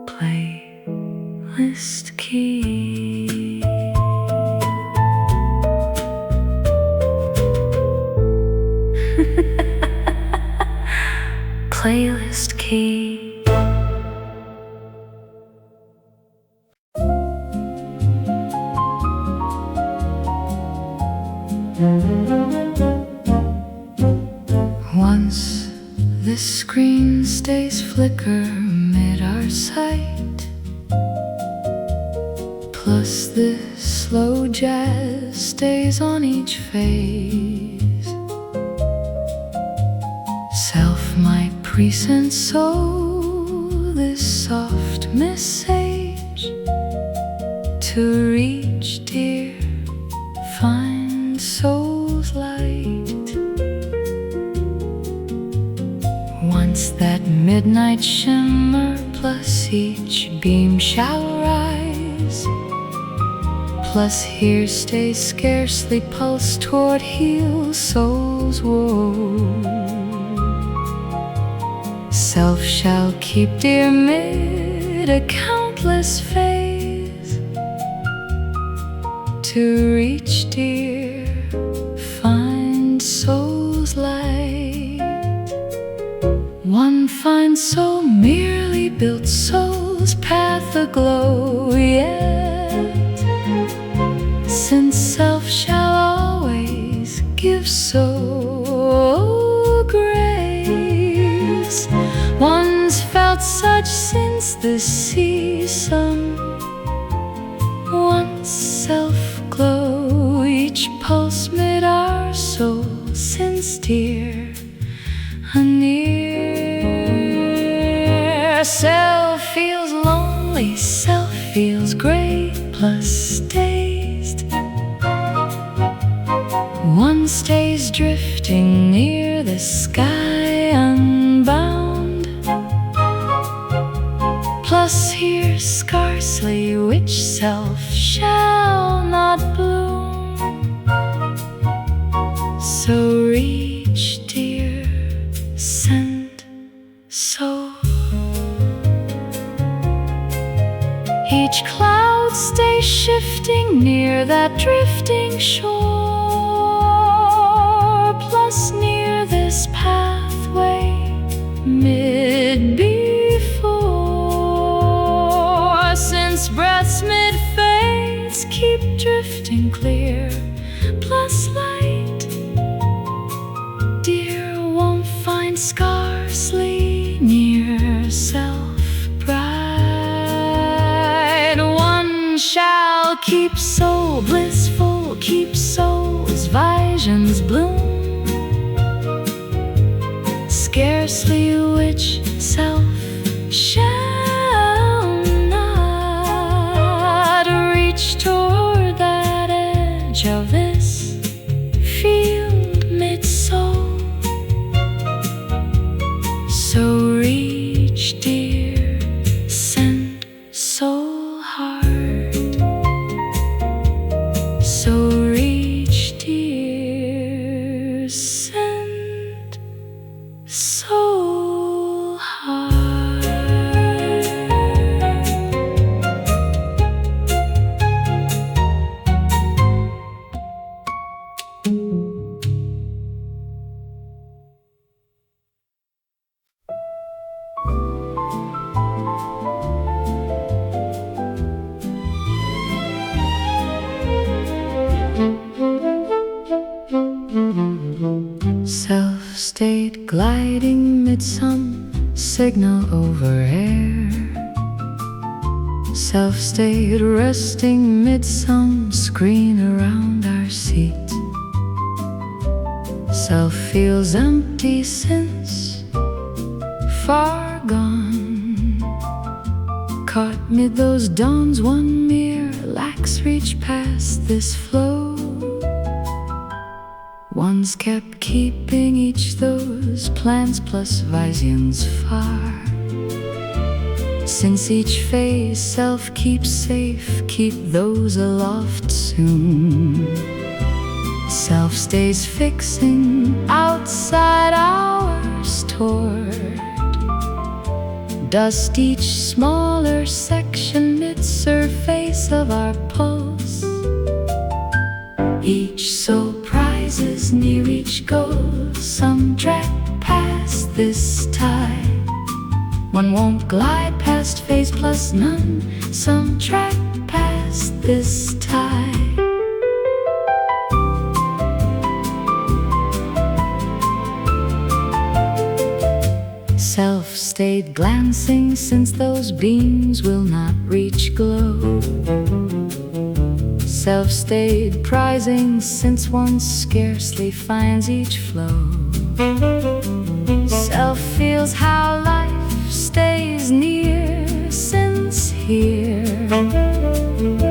playlist key. Playlist key. Once this screen stays flicker mid our sight, plus this slow jazz stays on each phase. Self might present so this soft message to reach, dear, find soul's light. Once that midnight shimmer plus each beam shall rise, plus here stays scarcely pulse toward heal soul's woe. Self shall keep, dear, mid a countless phase to reach, dear, find soul's light. One fine soul merely built soul's path aglow, yet since self shall always give soul grace, one's felt such since the season. Once self glow each pulse mid our soul, since dear a near self feels lonely, self feels great plus dazed. One stays drifting near the sky unbound, plus hears scarcely which self shall not bloom. So reach, dear, send soul. Each cloud stays shifting near that drifting shore, plus near this pathway mid before. Since breaths mid fades keep drifting clear, plus light, dear, won't find scarcely near self bright. One shall keep soul blissful, keep soul's visions bloom, scarcely which self shall not reach toward that edge of this field mid-soul. reach, dear, send soul heart. So reach, dear, send soul heart. Self-stayed gliding mid some signal over air. Self-stayed resting mid some screen around our seat. Self feels empty since far gone. Caught mid those dawns, one mere lax reach past this flow. Once kept keeping each those plans plus visions far. Since each phase self keeps safe, keep those aloft soon. Self stays fixing outside ours toward dust each smaller section mid surface of our pulse. Each soul prizes near each goal. Some track past this tide. One won't glide past phase plus none. Some track past this tide. Self-stayed glancing since those beams will not reach glow. Self-stayed prizing since one scarcely finds each flow. Self feels how life stays near since here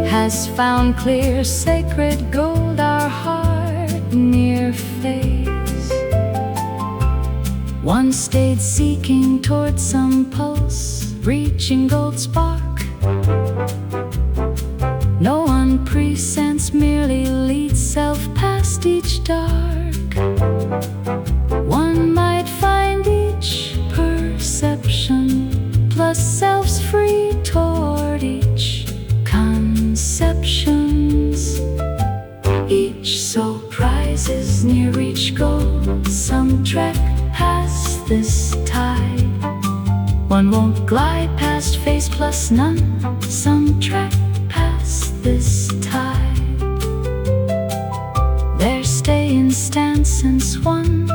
has found clear sacred gold our heart near phase. One stayed seeking toward some pulse, reaching gold spark. No one presents, merely leads self past each dark. One might find each perception plus self's free toward each conceptions. Each soul prizes near each goal. Some trek past this tide. One won't glide past phase plus none. Some trek past this tide. Their stay in stance since one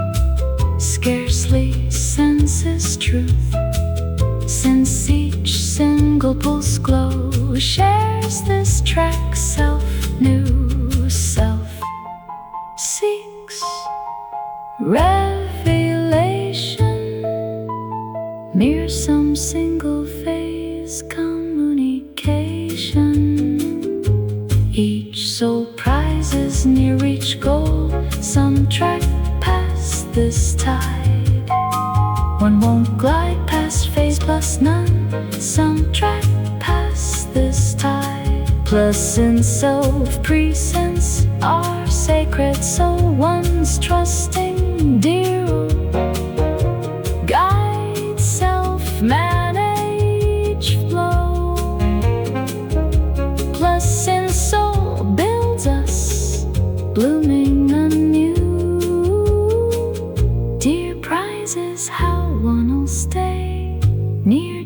scarcely senses truth. Since each single pulse glow shares this track, self new self seeks revelation. Mere some single phase communication. Each soul prizes near each goal. Some track past this tide. One won't glide past phase plus none. Some track past this tide. Plus in self presence are sacred, so one's trusting dear guide self manage flow. Plus in soul builds us blooming anew. Dear prizes how one'll stay near